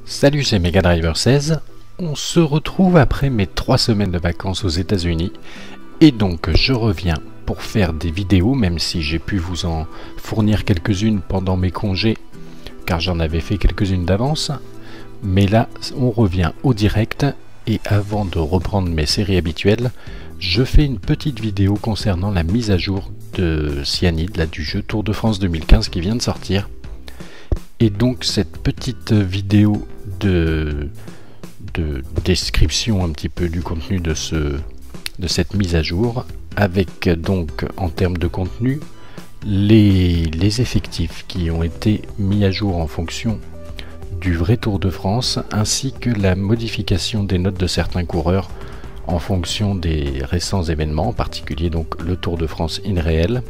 Salut, c'est Megadriver16. On se retrouve après mes 3 semaines de vacances aux États-Unis et donc je reviens pour faire des vidéos, même si j'ai pu vous en fournir quelques-unes pendant mes congés car j'en avais fait quelques-unes d'avance. Mais là, on revient au direct et avant de reprendre mes séries habituelles, je fais une petite vidéo concernant la mise à jour de Cyanide, là, du jeu Tour de France 2015 qui vient de sortir. Et donc cette petite vidéo de description un petit peu du contenu de cette mise à jour, avec donc en termes de contenu les effectifs qui ont été mis à jour en fonction du vrai Tour de France, ainsi que la modification des notes de certains coureurs en fonction des récents événements, en particulier donc le Tour de France in réel.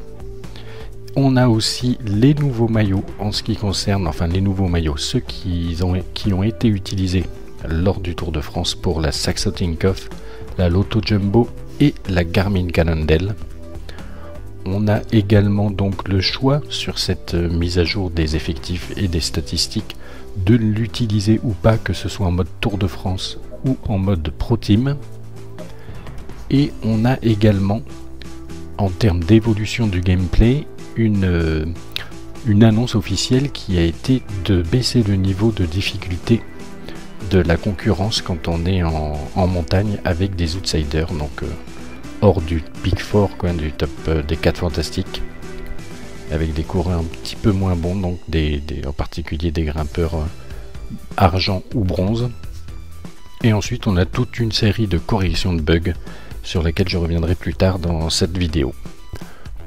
On a aussi les nouveaux maillots en ce qui concerne, enfin les nouveaux maillots, ceux qui ont été utilisés lors du Tour de France pour la Saxo Tinkoff, la Lotto Jumbo et la Garmin Cannondale. On a également donc le choix sur cette mise à jour des effectifs et des statistiques de l'utiliser ou pas, que ce soit en mode Tour de France ou en mode Pro Team. Et on a également, en termes d'évolution du gameplay, une annonce officielle qui a été de baisser le niveau de difficulté de la concurrence quand on est en montagne avec des outsiders, donc hors du Big Four, quoi, du top des 4 fantastiques, avec des coureurs un petit peu moins bons, donc en particulier des grimpeurs argent ou bronze. Et ensuite on a toute une série de corrections de bugs sur lesquelles je reviendrai plus tard dans cette vidéo.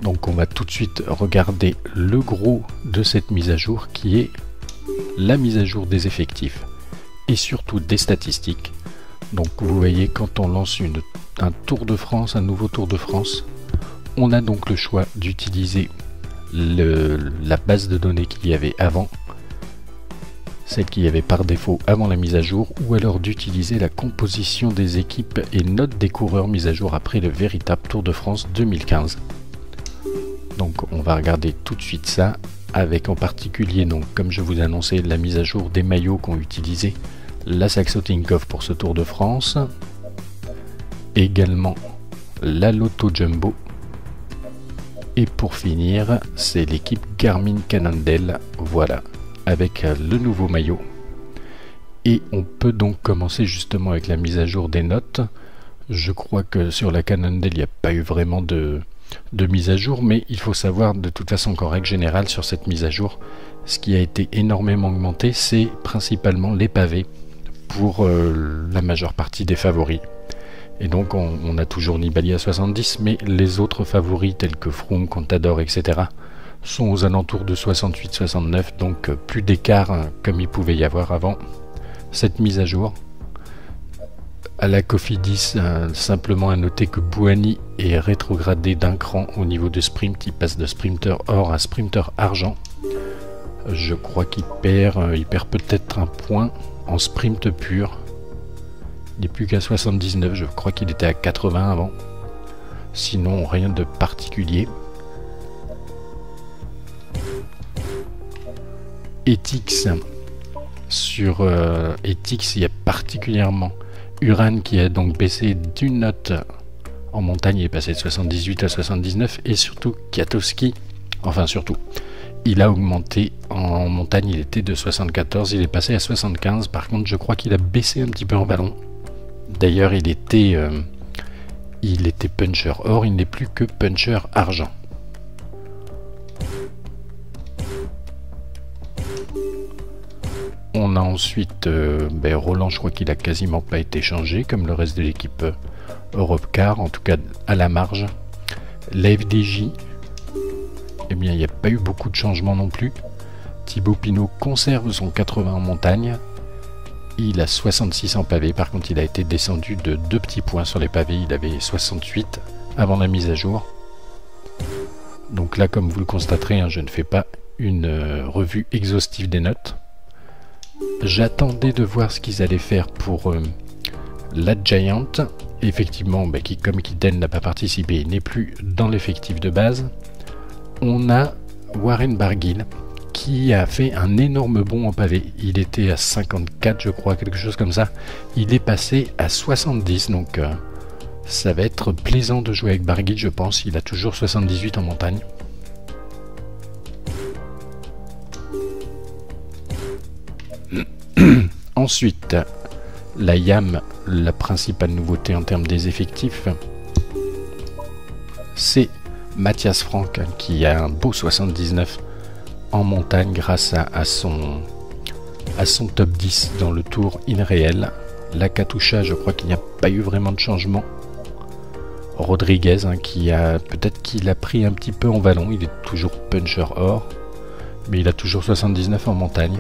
Donc on va tout de suite regarder le gros de cette mise à jour, qui est la mise à jour des effectifs et surtout des statistiques. Donc vous voyez, quand on lance un Tour de France, un nouveau Tour de France, on a donc le choix d'utiliser la base de données qu'il y avait avant, celle qu'il y avait par défaut avant la mise à jour, ou alors d'utiliser la composition des équipes et notes des coureurs mise à jour après le véritable Tour de France 2015. Donc on va regarder tout de suite ça, avec en particulier, donc, comme je vous ai annoncé, la mise à jour des maillots qu'ont utilisé la Saxo Tinkoff pour ce Tour de France, également la Lotto Jumbo, et pour finir c'est l'équipe Garmin Cannondale, voilà, avec le nouveau maillot. Et on peut donc commencer justement avec la mise à jour des notes. Je crois que sur la Cannondale il n'y a pas eu vraiment de mise à jour, mais il faut savoir de toute façon qu'en règle générale sur cette mise à jour, ce qui a été énormément augmenté, c'est principalement les pavés pour la majeure partie des favoris. Et donc on a toujours Nibali à 70, mais les autres favoris tels que Froome, Contador, etc. sont aux alentours de 68-69, donc plus d'écart comme il pouvait y avoir avant cette mise à jour. À la Cofidis, simplement à noter que Bouhanni est rétrogradé d'un cran au niveau de sprint, il passe de sprinter or à sprinter argent. Je crois qu'il perd peut-être un point en sprint pur. Il n'est plus qu'à 79, je crois qu'il était à 80 avant. Sinon, rien de particulier. Ethics, sur Ethics, il y a particulièrement Uran qui a donc baissé d'une note en montagne, il est passé de 78 à 79, et surtout Kwiatkowski, enfin surtout, il a augmenté en montagne, il était de 74, il est passé à 75, par contre je crois qu'il a baissé un petit peu en ballon. D'ailleurs il était puncher or, il n'est plus que puncher argent. On a ensuite Roland, je crois qu'il a quasiment pas été changé, comme le reste de l'équipe Europcar, en tout cas à la marge. La FDJ, eh bien il n'y a pas eu beaucoup de changements non plus. Thibaut Pinot conserve son 80 en montagne, il a 66 en pavé, par contre il a été descendu de 2 petits points sur les pavés, il avait 68 avant la mise à jour. Donc là, comme vous le constaterez, je ne fais pas une revue exhaustive des notes. J'attendais de voir ce qu'ils allaient faire pour la Giant. Effectivement, qui comme Kitten n'a pas participé, il n'est plus dans l'effectif de base. On a Warren Barguil qui a fait un énorme bond en pavé. Il était à 54 je crois, quelque chose comme ça. Il est passé à 70, donc ça va être plaisant de jouer avec Barguil, je pense. Il a toujours 78 en montagne. Ensuite, la YAM, la principale nouveauté en termes des effectifs, c'est Mathias Frank qui a un beau 79 en montagne grâce à son top 10 dans le tour InReal. La Katusha, je crois qu'il n'y a pas eu vraiment de changement. Rodriguez, qui a peut-être qu'il a pris un petit peu en vallon, il est toujours puncher or, mais il a toujours 79 en montagne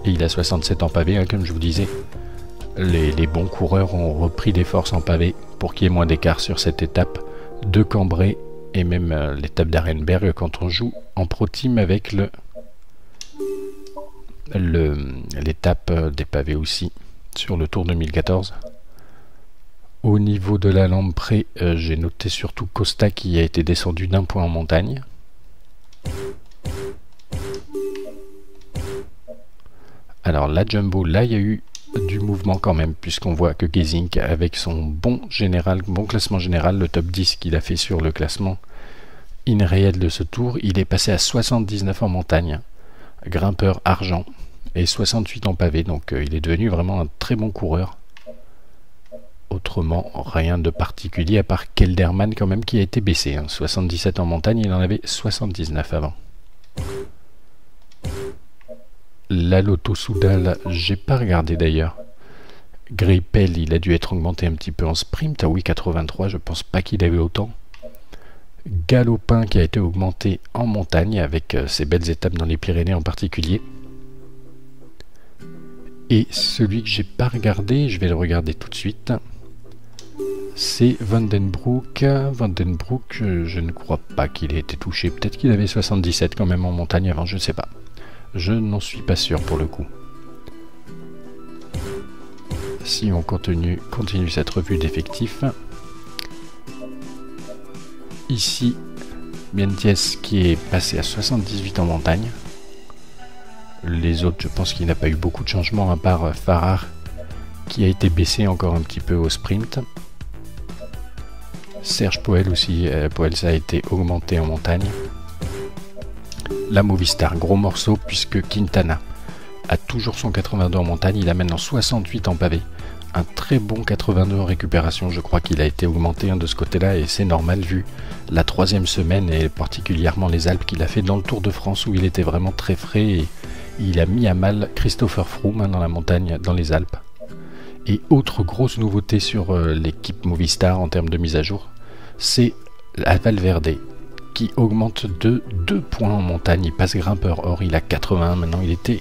et il a 67 en pavé, comme je vous disais. Les bons coureurs ont repris des forces en pavé pour qu'il y ait moins d'écart sur cette étape de Cambrai et même l'étape d'Arenberg quand on joue en pro team avec l'étape des pavés aussi sur le Tour 2014. Au niveau de la Lamprey, j'ai noté surtout Costa qui a été descendu d'un point en montagne. Alors la Jumbo, là il y a eu du mouvement quand même, puisqu'on voit que Gesink, avec son bon classement général, le top 10 qu'il a fait sur le classement InReal de ce tour, il est passé à 79 en montagne, grimpeur argent, et 68 en pavé, donc il est devenu vraiment un très bon coureur. Autrement, rien de particulier, à part Kelderman quand même qui a été baissé, 77 en montagne, il en avait 79 avant. La Lotto Soudal, j'ai pas regardé d'ailleurs. Greipel, il a dû être augmenté un petit peu en sprint. Ah oui, 83, je pense pas qu'il avait autant. Galopin qui a été augmenté en montagne avec ses belles étapes dans les Pyrénées en particulier. Et celui que j'ai pas regardé, je vais le regarder tout de suite. C'est Vandenbroek. Vandenbroek, je ne crois pas qu'il ait été touché. Peut-être qu'il avait 77 quand même en montagne avant, je ne sais pas. Je n'en suis pas sûr pour le coup. Si on continue cette revue d'effectifs, ici Mientes qui est passé à 78 en montagne. Les autres, je pense qu'il n'a pas eu beaucoup de changements à part Farrar qui a été baissé encore un petit peu au sprint. Serge Poel aussi, Poel ça a été augmenté en montagne. La Movistar, gros morceau puisque Quintana a toujours son 82 en montagne, il a maintenant 68 en pavé. Un très bon 82 en récupération, je crois qu'il a été augmenté de ce côté-là et c'est normal vu la troisième semaine et particulièrement les Alpes qu'il a fait dans le Tour de France où il était vraiment très frais et il a mis à mal Christopher Froome dans la montagne, dans les Alpes. Et autre grosse nouveauté sur l'équipe Movistar en termes de mise à jour, c'est la Valverde qui augmente de 2 points en montagne, il passe grimpeur or, il a 81 maintenant, il était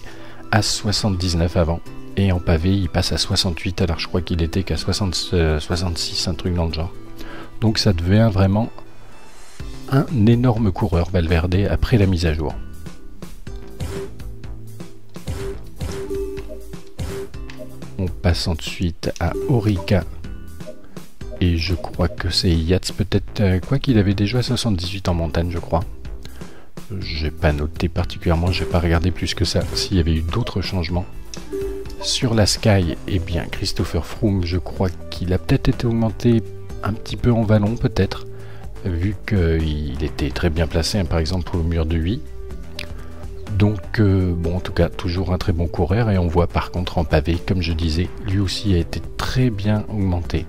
à 79 avant, et en pavé il passe à 68, alors je crois qu'il était qu'à 66, un truc dans le genre. Donc ça devient vraiment un énorme coureur Valverde après la mise à jour. On passe ensuite à Orica. Et je crois que c'est Yates peut-être, quoi qu'il avait déjà 78 en montagne je crois. J'ai pas noté particulièrement, j'ai pas regardé plus que ça s'il y avait eu d'autres changements. Sur la Sky, eh bien Christopher Froome, je crois qu'il a peut-être été augmenté un petit peu en vallon peut-être, vu qu'il était très bien placé par exemple au mur de 8. Donc bon, en tout cas toujours un très bon coureur et on voit par contre en pavé, comme je disais, lui aussi a été très bien augmenté.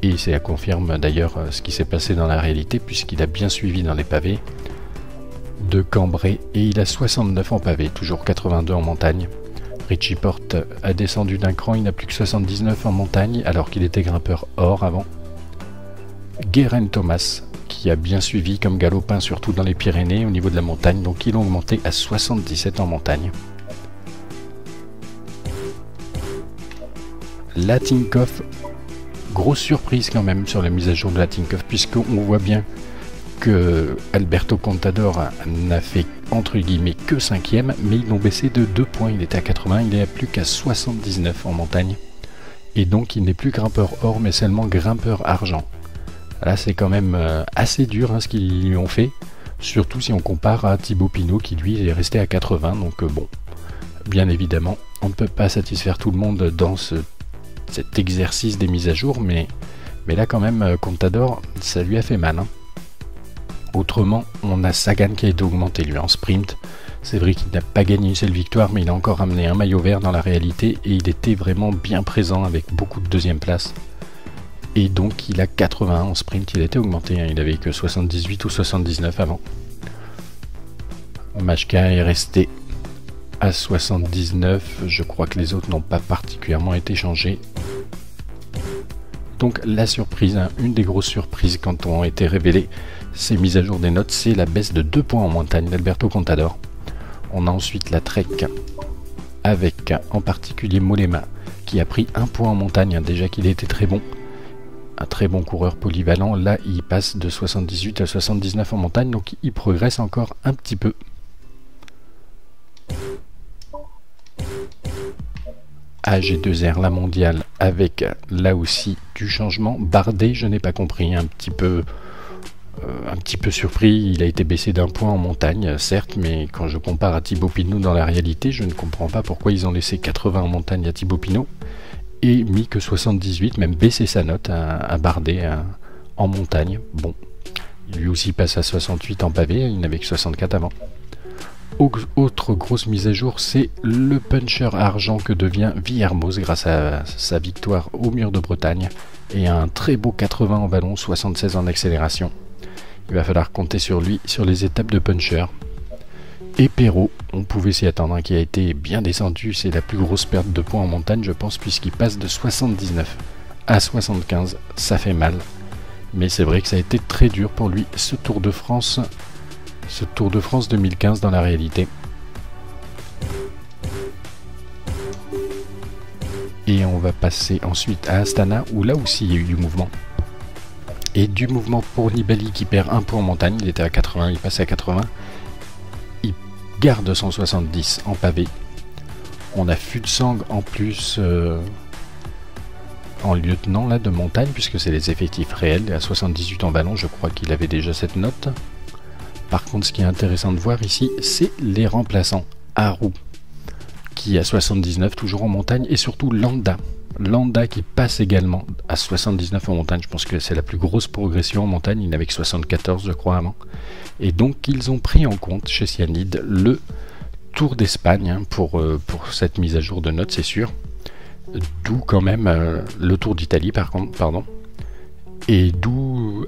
Et ça confirme d'ailleurs ce qui s'est passé dans la réalité puisqu'il a bien suivi dans les pavés de Cambrai et il a 69 en pavé, toujours 82 en montagne. Richie Porte a descendu d'un cran, il n'a plus que 79 en montagne alors qu'il était grimpeur or avant. Geraint Thomas qui a bien suivi comme galopin surtout dans les Pyrénées au niveau de la montagne, donc ils l'ont augmenté à 77 en montagne. La Tinkoff, grosse surprise quand même sur la mise à jour de la Tinkoff puisqu'on voit bien que Alberto Contador n'a fait entre guillemets que 5ème, mais ils l'ont baissé de 2 points, il était à 80, il n'est plus qu'à 79 en montagne et donc il n'est plus grimpeur or mais seulement grimpeur argent. Là c'est quand même assez dur ce qu'ils lui ont fait. Surtout si on compare à Thibaut Pinot qui lui est resté à 80. Donc bon, bien évidemment, on ne peut pas satisfaire tout le monde dans cet exercice des mises à jour, mais là quand même, Contador, ça lui a fait mal. Hein. Autrement, on a Sagan qui a été augmenté lui en sprint. C'est vrai qu'il n'a pas gagné une seule victoire, mais il a encore ramené un maillot vert dans la réalité et il était vraiment bien présent avec beaucoup de deuxième place. Et donc il a 81 en sprint, il a été augmenté, hein. Il avait que 78 ou 79 avant. Majka est resté à 79, je crois que les autres n'ont pas particulièrement été changés. Donc la surprise, hein, une des grosses surprises quand on a été révélé ces mises à jour des notes, c'est la baisse de 2 points en montagne d'Alberto Contador. On a ensuite la Trek avec en particulier Mollema qui a pris 1 point en montagne, hein, déjà qu'il était très bon. Un très bon coureur polyvalent, là il passe de 78 à 79 en montagne, donc il progresse encore un petit peu. AG2R, la mondiale, avec là aussi du changement. Bardet, je n'ai pas compris, un petit peu surpris, il a été baissé d'1 point en montagne, certes, mais quand je compare à Thibaut Pinot dans la réalité, je ne comprends pas pourquoi ils ont laissé 80 en montagne à Thibaut Pinot et mis que 78, même baissé sa note à Bardet en montagne. Bon, lui aussi passe à 68 en pavé, il n'avait que 64 avant. Autre grosse mise à jour, c'est le puncher argent que devient Villermoz grâce à sa victoire au Mur de Bretagne et un très beau 80 en vallon, 76 en accélération. Il va falloir compter sur lui sur les étapes de puncher. Et Perrault, on pouvait s'y attendre, hein, qui a été bien descendu, c'est la plus grosse perte de points en montagne je pense, puisqu'il passe de 79 à 75, ça fait mal. Mais c'est vrai que ça a été très dur pour lui, ce Tour de France 2015 dans la réalité. Et on va passer ensuite à Astana, où là aussi il y a eu du mouvement. Et du mouvement pour Nibali qui perd 1 point en montagne, il était à 80, il passe à 80. Il garde son 70 en pavé. On a Fuglsang en plus en lieutenant là de montagne, puisque c'est les effectifs réels, à 78 en ballon, je crois qu'il avait déjà cette note. Par contre, ce qui est intéressant de voir ici, c'est les remplaçants. Haru, qui a 79, toujours en montagne, et surtout Landa. Landa qui passe également à 79 en montagne. Je pense que c'est la plus grosse progression en montagne. Il n'avait que 74, je crois, avant. Et donc, ils ont pris en compte chez Cyanide le Tour d'Espagne, hein, pour cette mise à jour de notes, c'est sûr. D'où quand même le Tour d'Italie, pardon. Et d'où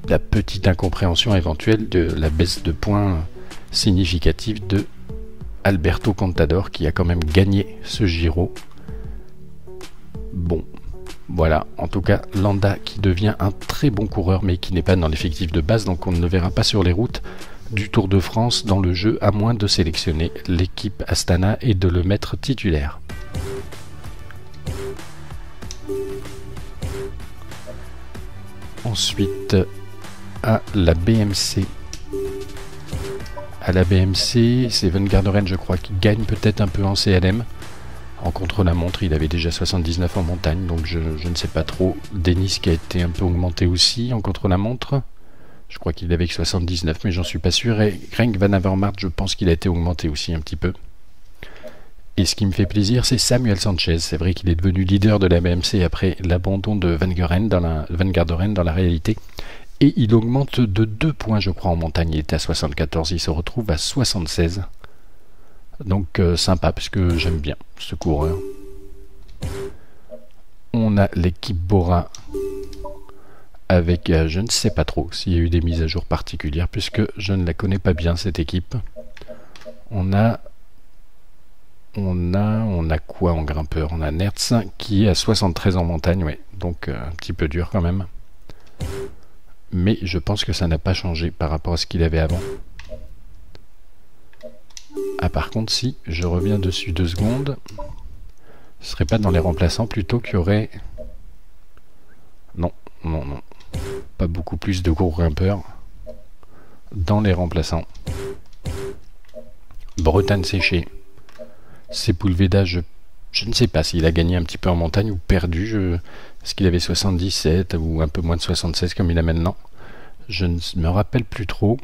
la petite incompréhension éventuelle de la baisse de points significative de Alberto Contador, qui a quand même gagné ce Giro. Bon, voilà, en tout cas Landa qui devient un très bon coureur, mais qui n'est pas dans l'effectif de base, donc on ne le verra pas sur les routes du Tour de France dans le jeu, à moins de sélectionner l'équipe Astana et de le mettre titulaire. Ensuite, à la BMC. À la BMC, c'est Van Garderen, je crois, qui gagne peut-être un peu en CLM. En contre-la-montre, il avait déjà 79 en montagne, donc je ne sais pas trop. Denis qui a été un peu augmenté aussi en contre-la-montre. Je crois qu'il avait que 79, mais j'en suis pas sûr. Et Greg Van Avermaet, je pense qu'il a été augmenté aussi un petit peu. Et ce qui me fait plaisir, c'est Samuel Sanchez. C'est vrai qu'il est devenu leader de la BMC après l'abandon de Van Garderen dans la réalité. Et il augmente de 2 points, je crois, en montagne. Il était à 74, il se retrouve à 76. Donc sympa, parce que j'aime bien ce coureur. On a l'équipe Bora avec, je ne sais pas trop s'il y a eu des mises à jour particulières, puisque je ne la connais pas bien, cette équipe. On a quoi en grimpeur? On a Nertz qui est à 73 en montagne, ouais, donc un petit peu dur quand même. Mais je pense que ça n'a pas changé par rapport à ce qu'il avait avant. Ah, par contre, si je reviens dessus 2 secondes, ce serait pas dans les remplaçants plutôt qu'il y aurait... Non, pas beaucoup plus de gros grimpeurs dans les remplaçants. Bretagne séchée. Sepulveda, je ne sais pas s'il a gagné un petit peu en montagne ou perdu. Est-ce qu'il avait 77 ou un peu moins de 76 comme il a maintenant? Je ne me rappelle plus trop.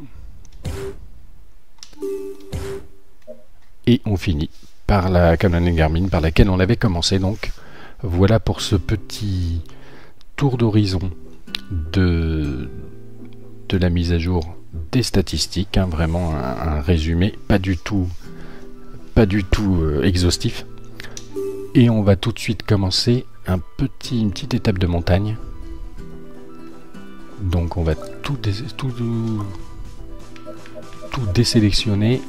et on finit par la Canonical Garmin par laquelle on avait commencé. Donc voilà pour ce petit tour d'horizon de la mise à jour des statistiques, hein, vraiment un résumé pas du tout exhaustif. Et on va tout de suite commencer une petite étape de montagne. Donc on va tout désélectionner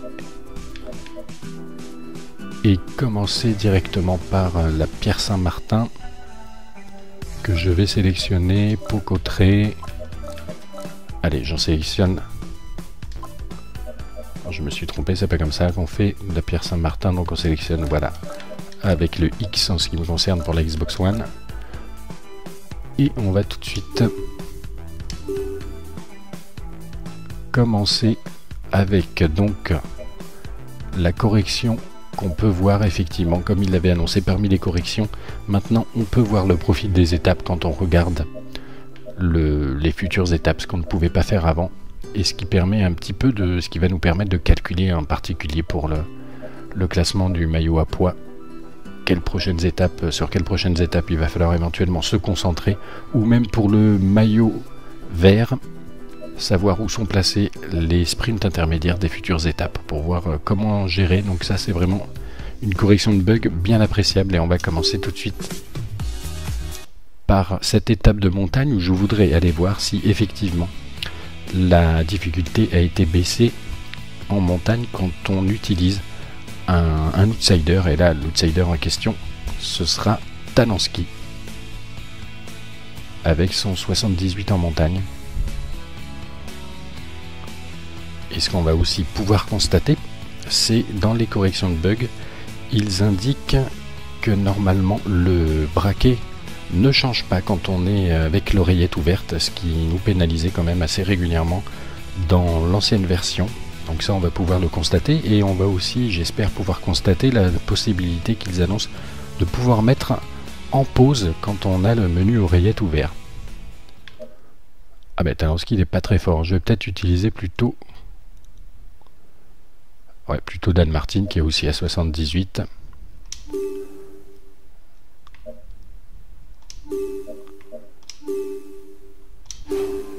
et commencer directement par la Pierre Saint-Martin que je vais sélectionner. Pocautré. Allez, j'en sélectionne. Alors, je me suis trompé, c'est pas comme ça qu'on fait la Pierre Saint-Martin, donc on sélectionne, voilà, avec le X en ce qui me concerne pour la Xbox One. Et on va tout de suite commencer avec donc la correction qu'on peut voir effectivement, comme il l'avait annoncé parmi les corrections. Maintenant, on peut voir le profil des étapes quand on regarde les futures étapes, ce qu'on ne pouvait pas faire avant, et ce qui permet un petit peu de, ce qui va nous permettre de calculer en particulier pour le classement du maillot à poids, sur quelles prochaines étapes il va falloir éventuellement se concentrer, ou même pour le maillot vert, savoir où sont placés les sprints intermédiaires des futures étapes pour voir comment gérer. Donc ça, c'est vraiment une correction de bug bien appréciable, et on va commencer tout de suite par cette étape de montagne où je voudrais aller voir si effectivement la difficulté a été baissée en montagne quand on utilise un outsider. Et là, l'outsider en question, ce sera Talansky avec son 78 en montagne. Et ce qu'on va aussi pouvoir constater, c'est dans les corrections de bugs, ils indiquent que normalement le braquet ne change pas quand on est avec l'oreillette ouverte, ce qui nous pénalisait quand même assez régulièrement dans l'ancienne version. Donc ça, on va pouvoir le constater, et on va aussi, j'espère, pouvoir constater la possibilité qu'ils annoncent de pouvoir mettre en pause quand on a le menu oreillette ouvert. Ah ben Talansky il n'est pas très fort, je vais peut-être utiliser plutôt Dan Martin qui est aussi à 78.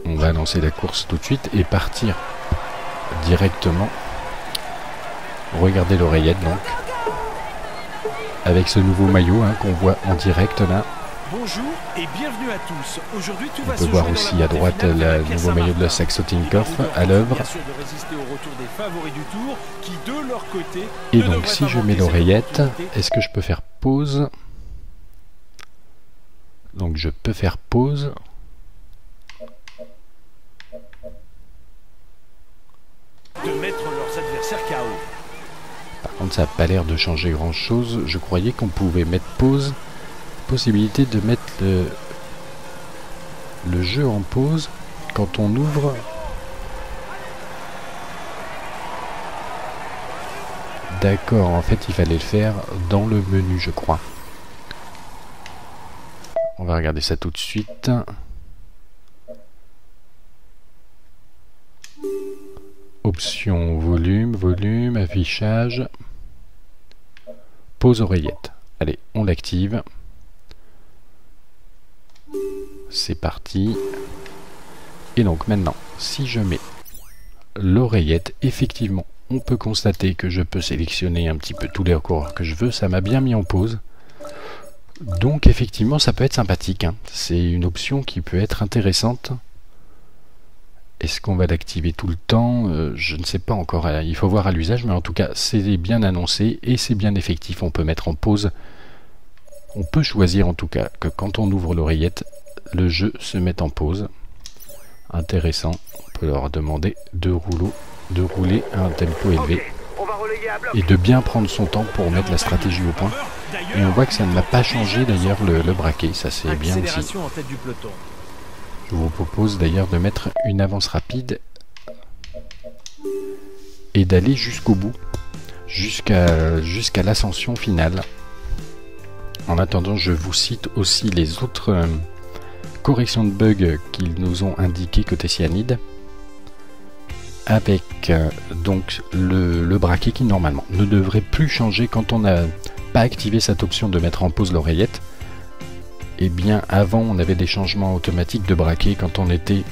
On va lancer la course tout de suite et partir directement. Regardez l'oreillette donc, avec ce nouveau maillot qu'on voit en direct là. Bonjour et bienvenue à tous. Aujourd'hui, on peut voir aussi à droite le nouveau maillot de la Saxo Tinkoff à l'œuvre. Et donc si je mets l'oreillette, est-ce que je peux faire pause? Donc je peux faire pause. De mettre leurs adversaires KO. Par contre, ça n'a pas l'air de changer grand chose. Je croyais qu'on pouvait mettre pause. Possibilité de mettre le jeu en pause quand on ouvre. D'accord, en fait, il fallait le faire dans le menu, je crois. On va regarder ça tout de suite. Option volume, affichage, pause oreillette. Allez, on l'active. C'est parti. Et donc maintenant, si je mets l'oreillette, effectivement, on peut constater que je peux sélectionner un petit peu tous les coureurs que je veux. Ça m'a bien mis en pause. Donc effectivement, ça peut être sympathique. C'est une option qui peut être intéressante. Est-ce qu'on va l'activer tout le temps? Je ne sais pas encore. Il faut voir à l'usage, mais en tout cas, c'est bien annoncé et c'est bien effectif. On peut mettre en pause. On peut choisir en tout cas que quand on ouvre l'oreillette, le jeu se met en pause. Intéressant. On peut leur demander de rouler à un tempo élevé et de bien prendre son temps pour mettre la stratégie au point. Et on voit que ça ne m'a pas changé d'ailleurs le braquet. Ça c'est bien aussi. Je vous propose d'ailleurs de mettre une avance rapide et d'aller jusqu'au bout, jusqu'à l'ascension finale. En attendant, je vous cite aussi les autres corrections de bugs qu'ils nous ont indiquées côté Cyanide. avec donc le braquet qui normalement ne devrait plus changer quand on n'a pas activé cette option de mettre en pause l'oreillette. Et bien avant on avait des changements automatiques de braquet quand on était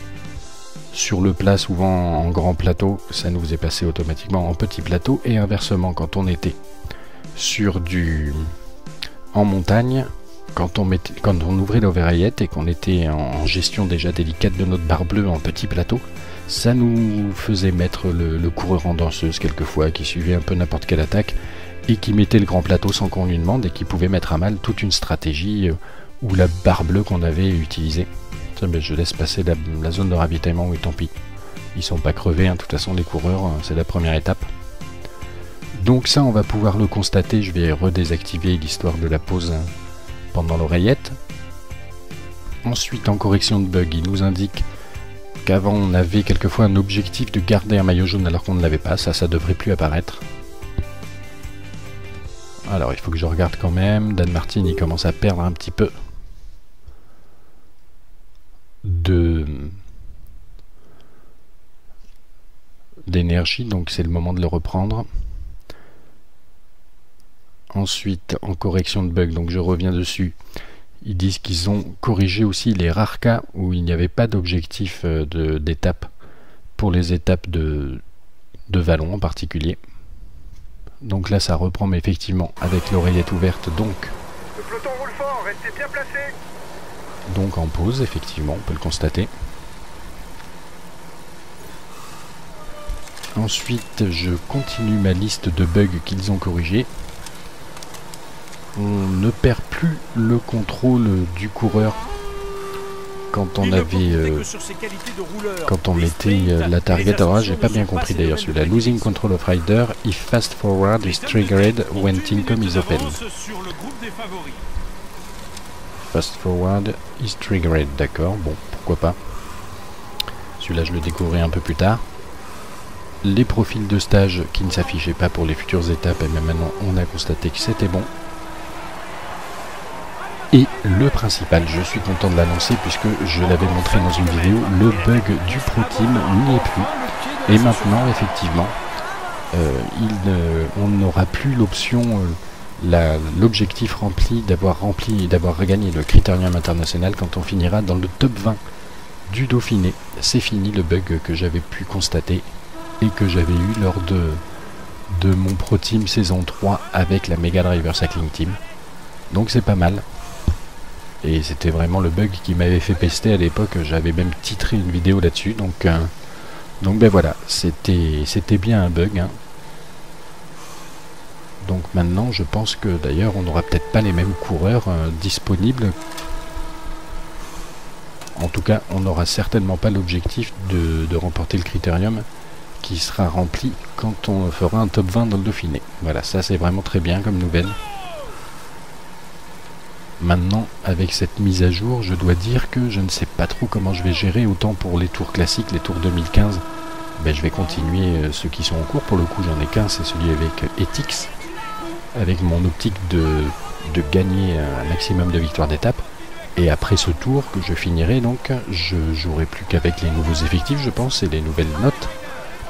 sur le plat, souvent en grand plateau, ça nous faisait passer automatiquement en petit plateau, et inversement quand on était sur en montagne, quand on ouvrait l'oreillette et qu'on était en gestion déjà délicate de notre barre bleue en petit plateau, ça nous faisait mettre le coureur en danseuse quelquefois, qui suivait un peu n'importe quelle attaque et qui mettait le grand plateau sans qu'on lui demande, et qui pouvait mettre à mal toute une stratégie ou la barre bleue qu'on avait utilisée. Je laisse passer la zone de ravitaillement, oui, tant pis. Ils sont pas crevés, hein. De toute façon les coureurs, c'est la première étape. Donc ça on va pouvoir le constater, je vais redésactiver l'histoire de la pause pendant l'oreillette. Ensuite en correction de bug, il nous indique qu'avant on avait quelquefois un objectif de garder un maillot jaune alors qu'on ne l'avait pas, ça devrait plus apparaître. Alors il faut que je regarde quand même, Dan Martin il commence à perdre un petit peu d'énergie, donc c'est le moment de le reprendre. Ensuite en correction de bug, donc je reviens dessus, ils disent qu'ils ont corrigé aussi les rares cas où il n'y avait pas d'objectif d'étape pour les étapes de vallon en particulier. Donc là ça reprend, mais effectivement avec l'oreillette ouverte, donc Le peloton roule fort, restez bien placés. Donc en pause, effectivement, on peut le constater. Ensuite, je continue ma liste de bugs qu'ils ont corrigés. On ne perd plus le contrôle du coureur quand on avait, quand on mettait la target. Alors là, j'ai pas bien compris d'ailleurs celui-là. Losing control of rider if fast forward is triggered when Tincom is open. Fast forward is triggered, d'accord, bon, pourquoi pas. Celui-là, je le découvrirai un peu plus tard. Les profils de stage qui ne s'affichaient pas pour les futures étapes, et même maintenant, on a constaté que c'était bon. Et le principal, je suis content de l'annoncer puisque je l'avais montré dans une vidéo, le bug du Pro Team n'y est plus. Et maintenant, effectivement, on n'aura plus l'option... l'objectif d'avoir regagné le critérium international quand on finira dans le top 20 du Dauphiné. C'est fini le bug que j'avais pu constater et que j'avais eu lors de mon Pro Team saison 3 avec la Mega Driver Cycling Team. Donc c'est pas mal. Et c'était vraiment le bug qui m'avait fait pester à l'époque, j'avais même titré une vidéo là-dessus. Donc ben voilà, c'était bien un bug, hein. Donc maintenant, je pense que d'ailleurs, on n'aura peut-être pas les mêmes coureurs disponibles. En tout cas, on n'aura certainement pas l'objectif de remporter le critérium qui sera rempli quand on fera un top 20 dans le Dauphiné. Voilà, ça c'est vraiment très bien comme nouvelle. Maintenant, avec cette mise à jour, je dois dire que je ne sais pas trop comment je vais gérer, autant pour les tours classiques, les tours 2015. Ben, je vais continuer ceux qui sont en cours. Pour le coup, j'en ai qu'un, c'est celui avec Etix, avec mon optique de gagner un maximum de victoires d'étape. Et après ce tour que je finirai, donc je jouerai plus qu'avec les nouveaux effectifs, je pense, et les nouvelles notes.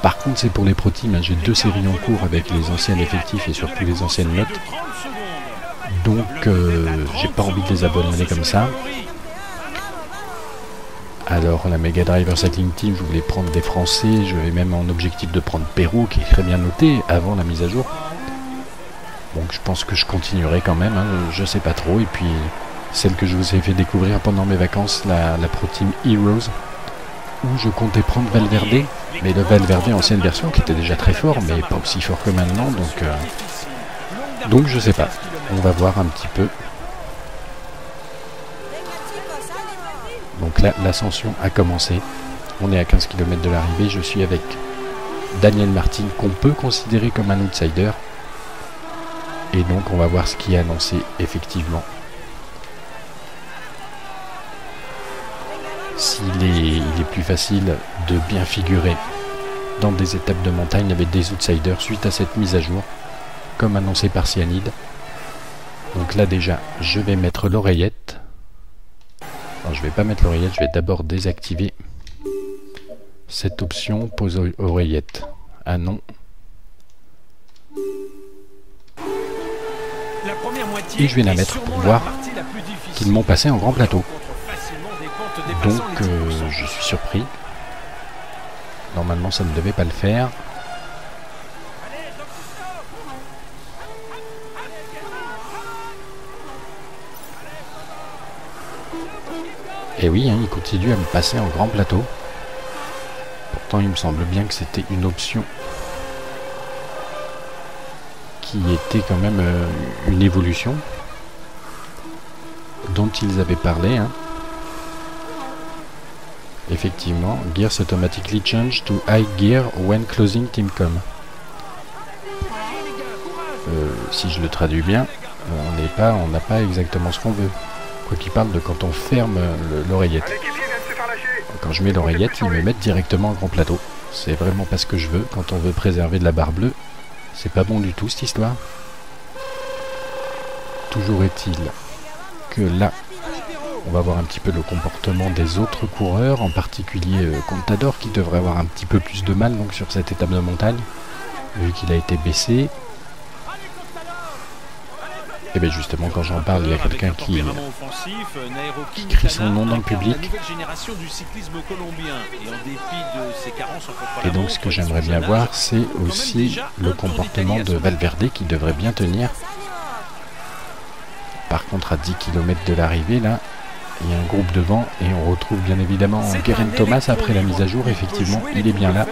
Par contre, c'est pour les Pro Teams, hein, j'ai 2 séries en cours avec les anciens effectifs et surtout les anciennes notes. Donc j'ai pas envie de les abandonner comme ça. Alors la Mega Driver Cycling Team, je voulais prendre des Français, je vais même en objectif de prendre Perrault qui est très bien noté avant la mise à jour. Donc je pense que je continuerai quand même, hein, je sais pas trop. Et puis celle que je vous ai fait découvrir pendant mes vacances, la Pro Team Heroes, où je comptais prendre Valverde, mais le Valverde ancienne version qui était déjà très fort, mais pas aussi fort que maintenant, donc je sais pas, on va voir un petit peu. Donc là, l'ascension a commencé, on est à 15 km de l'arrivée, je suis avec Daniel Martin, qu'on peut considérer comme un outsider, et donc on va voir ce qui est annoncé effectivement. Il est plus facile de bien figurer dans des étapes de montagne avec des outsiders suite à cette mise à jour, comme annoncé par Cyanide. Donc là déjà, je vais mettre l'oreillette. Alors je vais pas mettre l'oreillette, je vais d'abord désactiver Cette option pose oreillette. Ah non. Et je vais la mettre pour voir qu'ils m'ont passé en grand plateau. Donc je suis surpris. Normalement ça ne devait pas le faire. Et oui, hein, il continue à me passer en grand plateau. Pourtant il me semble bien que c'était une option qui était quand même une évolution dont ils avaient parlé. Hein. Effectivement, gears automatically change to high gear when closing teamcom. Si je le traduis bien, on n'a pas exactement ce qu'on veut. Quoi qu'il parle de quand on ferme l'oreillette. Quand je mets l'oreillette, ils me mettent directement en grand plateau. C'est vraiment pas ce que je veux quand on veut préserver de la barre bleue. C'est pas bon du tout cette histoire. Toujours est-il que là, on va voir un petit peu le comportement des autres coureurs, en particulier Contador qui devrait avoir un petit peu plus de mal donc sur cette étape de montagne, vu qu'il a été baissé. Et bien justement quand j'en parle, il y a quelqu'un qui crie son nom dans le public. Et donc ce que j'aimerais bien voir, c'est aussi le comportement de Valverde qui devrait bien tenir. Par contre à 10 km de l'arrivée là, il y a un groupe devant et on retrouve bien évidemment Geraint Thomas après la mise à jour. Effectivement il est bien là.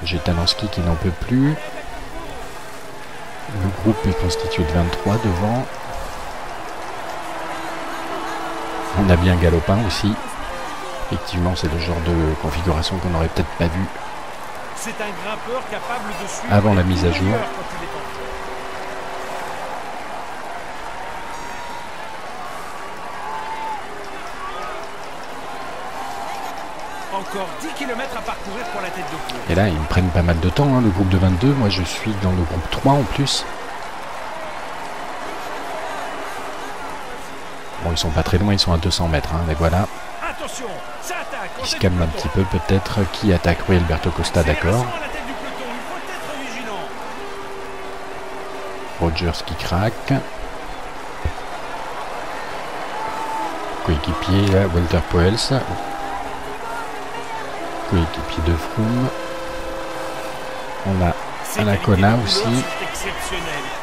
J'ai Talanski qui n'en peut plus. Le groupe est constitué de 23 devant. On a bien Galopin aussi. Effectivement, c'est le genre de configuration qu'on n'aurait peut-être pas vu avant la mise à jour. Encore 10 km à parcourir pour la tête de course. Et là, ils me prennent pas mal de temps, hein, le groupe de 22. Moi, je suis dans le groupe 3 en plus. Bon, ils sont pas très loin, ils sont à 200 mètres. Hein, mais voilà. Attention, ça attaque. Ils se calment un petit peu, peut-être. Qui attaque? Oui, Alberto Costa, d'accord. Rogers qui craque. Coéquipier, Walter Poels. Coéquipier de Froome. On a Anacona aussi.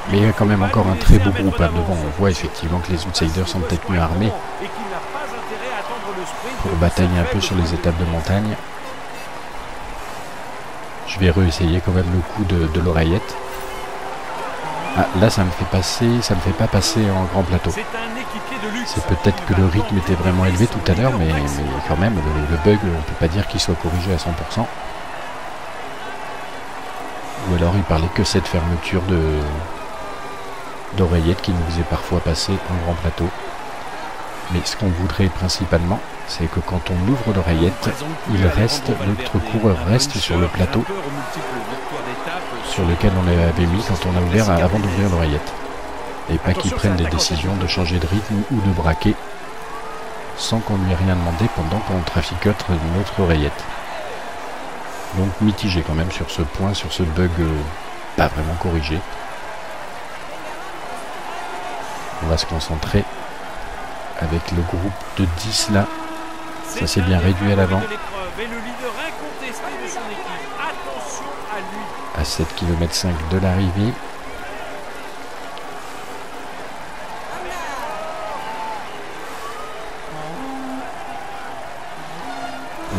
Mais il y a quand même encore un très beau groupe là devant. On voit effectivement que les outsiders sont peut-être mieux armés pour batailler un peu sur les étapes de montagne. Je vais réessayer quand même le coup de l'oreillette. Ah, là ça me fait pas passer en grand plateau. C'est peut-être que le rythme était vraiment élevé tout à l'heure, mais quand même le bug, on peut pas dire qu'il soit corrigé à 100%. Ou alors il parlait que cette fermeture d'oreillette qui nous faisait parfois passer en grand plateau. Mais ce qu'on voudrait principalement, c'est que quand on ouvre l'oreillette, notre coureur reste sur le plateau sur lequel on l'avait mis quand on a ouvert avant d'ouvrir l'oreillette. Et pas qu'il prenne des décisions de changer de rythme ou de braquer sans qu'on lui ait rien demandé pendant qu'on traficote notre oreillette. Donc mitigé quand même sur ce point, sur ce bug pas vraiment corrigé. On va se concentrer avec le groupe de 10 là. Ça s'est bien réduit à l'avant. À 7,5 km de l'arrivée.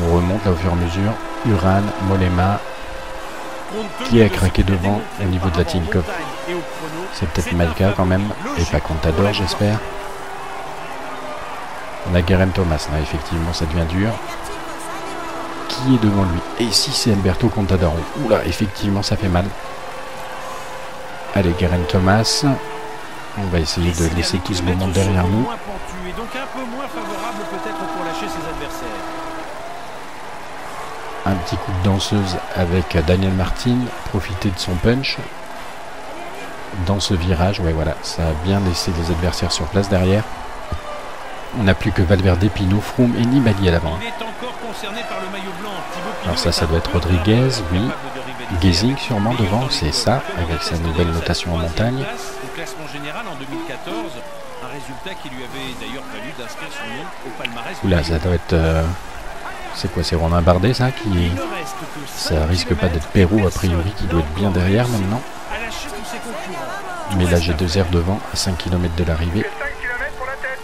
On remonte là au fur et à mesure. Uran, Mollema, qui a craqué devant au niveau de la Tinkoff. C'est peut-être Maika quand même, et pas Contador j'espère. On a Geraint Thomas, là effectivement ça devient dur. Qui est devant lui? Et si c'est Alberto Contador? Oula, effectivement ça fait mal. Allez, Geraint Thomas. On va essayer de laisser tout ce moment derrière nous. Un petit coup de danseuse avec Daniel Martin, profiter de son punch dans ce virage. Ouais, voilà, ça a bien laissé les adversaires sur place derrière. On n'a plus que Valverde, Pinot, Froome et Nibali à l'avant. Il est encore concerné par le maillot blanc. Thibaut Pinot Alors ça est doit être Rodriguez, oui. Gazing sûrement devant, c'est ça, avec sa nouvelle notation en montagne. Au classement général en 2014, un résultat qui lui avait d'ailleurs valu d'inscrire son nom au palmarès. Oula, ça doit être... c'est quoi, c'est Romain Bardet ça qui... Il ne reste que Ça risque pas d'être Perrault a priori qui doit être bien derrière maintenant. à lâcher tous ses concurrents. Mais là j'ai 2 airs devant à 5 km de l'arrivée. 5 km pour la tête.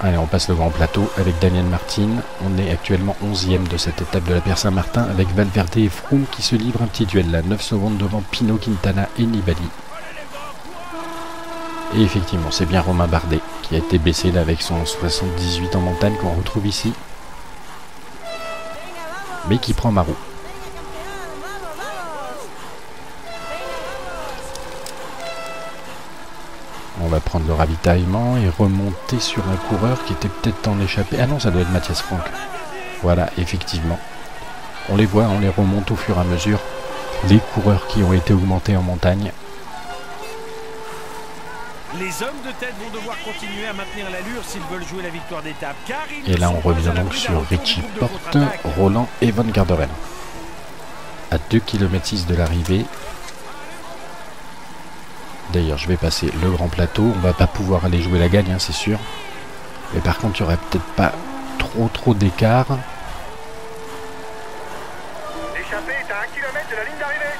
Allez, on passe le grand plateau avec Daniel Martin. On est actuellement 11e de cette étape de la Pierre Saint-Martin avec Valverde et Froome qui se livrent un petit duel là. 9 secondes devant Pinot, Quintana et Nibali. Et effectivement, c'est bien Romain Bardet qui a été baissé là avec son 78 en montagne qu'on retrouve ici. Mais qui prend Marou. On va prendre le ravitaillement et remonter sur un coureur qui était peut-être en échappée. Ah non, ça doit être Mathias Franck. Voilà, effectivement. On les voit, on les remonte au fur et à mesure. Les coureurs qui ont été augmentés en montagne. Les hommes de tête vont devoir continuer à maintenir l'allure s'ils veulent jouer la victoire d'étape. Et là, on revient donc sur Richie Porte, Roland et Van Garderen. À 2,6 km de l'arrivée. D'ailleurs, je vais passer le grand plateau. On va pas pouvoir aller jouer la gagne, hein, c'est sûr. Mais par contre, il n'y aurait peut-être pas trop d'écart. L'échappée est à 1 km de la ligne d'arrivée.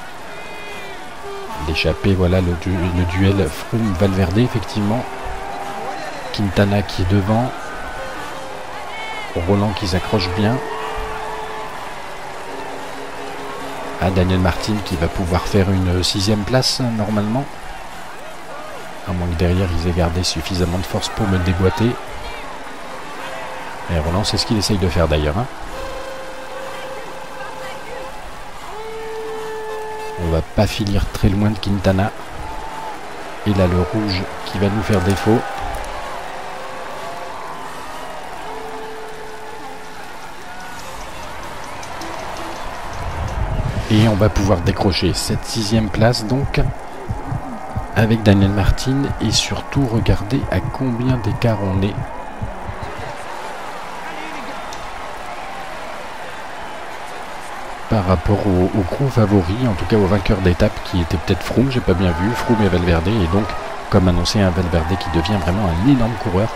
L'échappée, voilà le duel Froome-Valverde, effectivement. Quintana qui est devant. Roland qui s'accroche bien. Ah, Daniel Martin qui va pouvoir faire une 6e place, normalement. À moins que derrière, ils aient gardé suffisamment de force pour me déboîter. Et Roland, c'est ce qu'il essaye de faire d'ailleurs. Hein. On va pas finir très loin de Quintana. Et là, le rouge qui va nous faire défaut. Et on va pouvoir décrocher cette 6e place donc avec Daniel Martin et surtout regarder à combien d'écart on est. Par rapport au gros favori, en tout cas au vainqueur d'étape qui était peut-être Froome, j'ai pas bien vu, Froome et Valverde, et donc comme annoncé un Valverde qui devient vraiment un énorme coureur.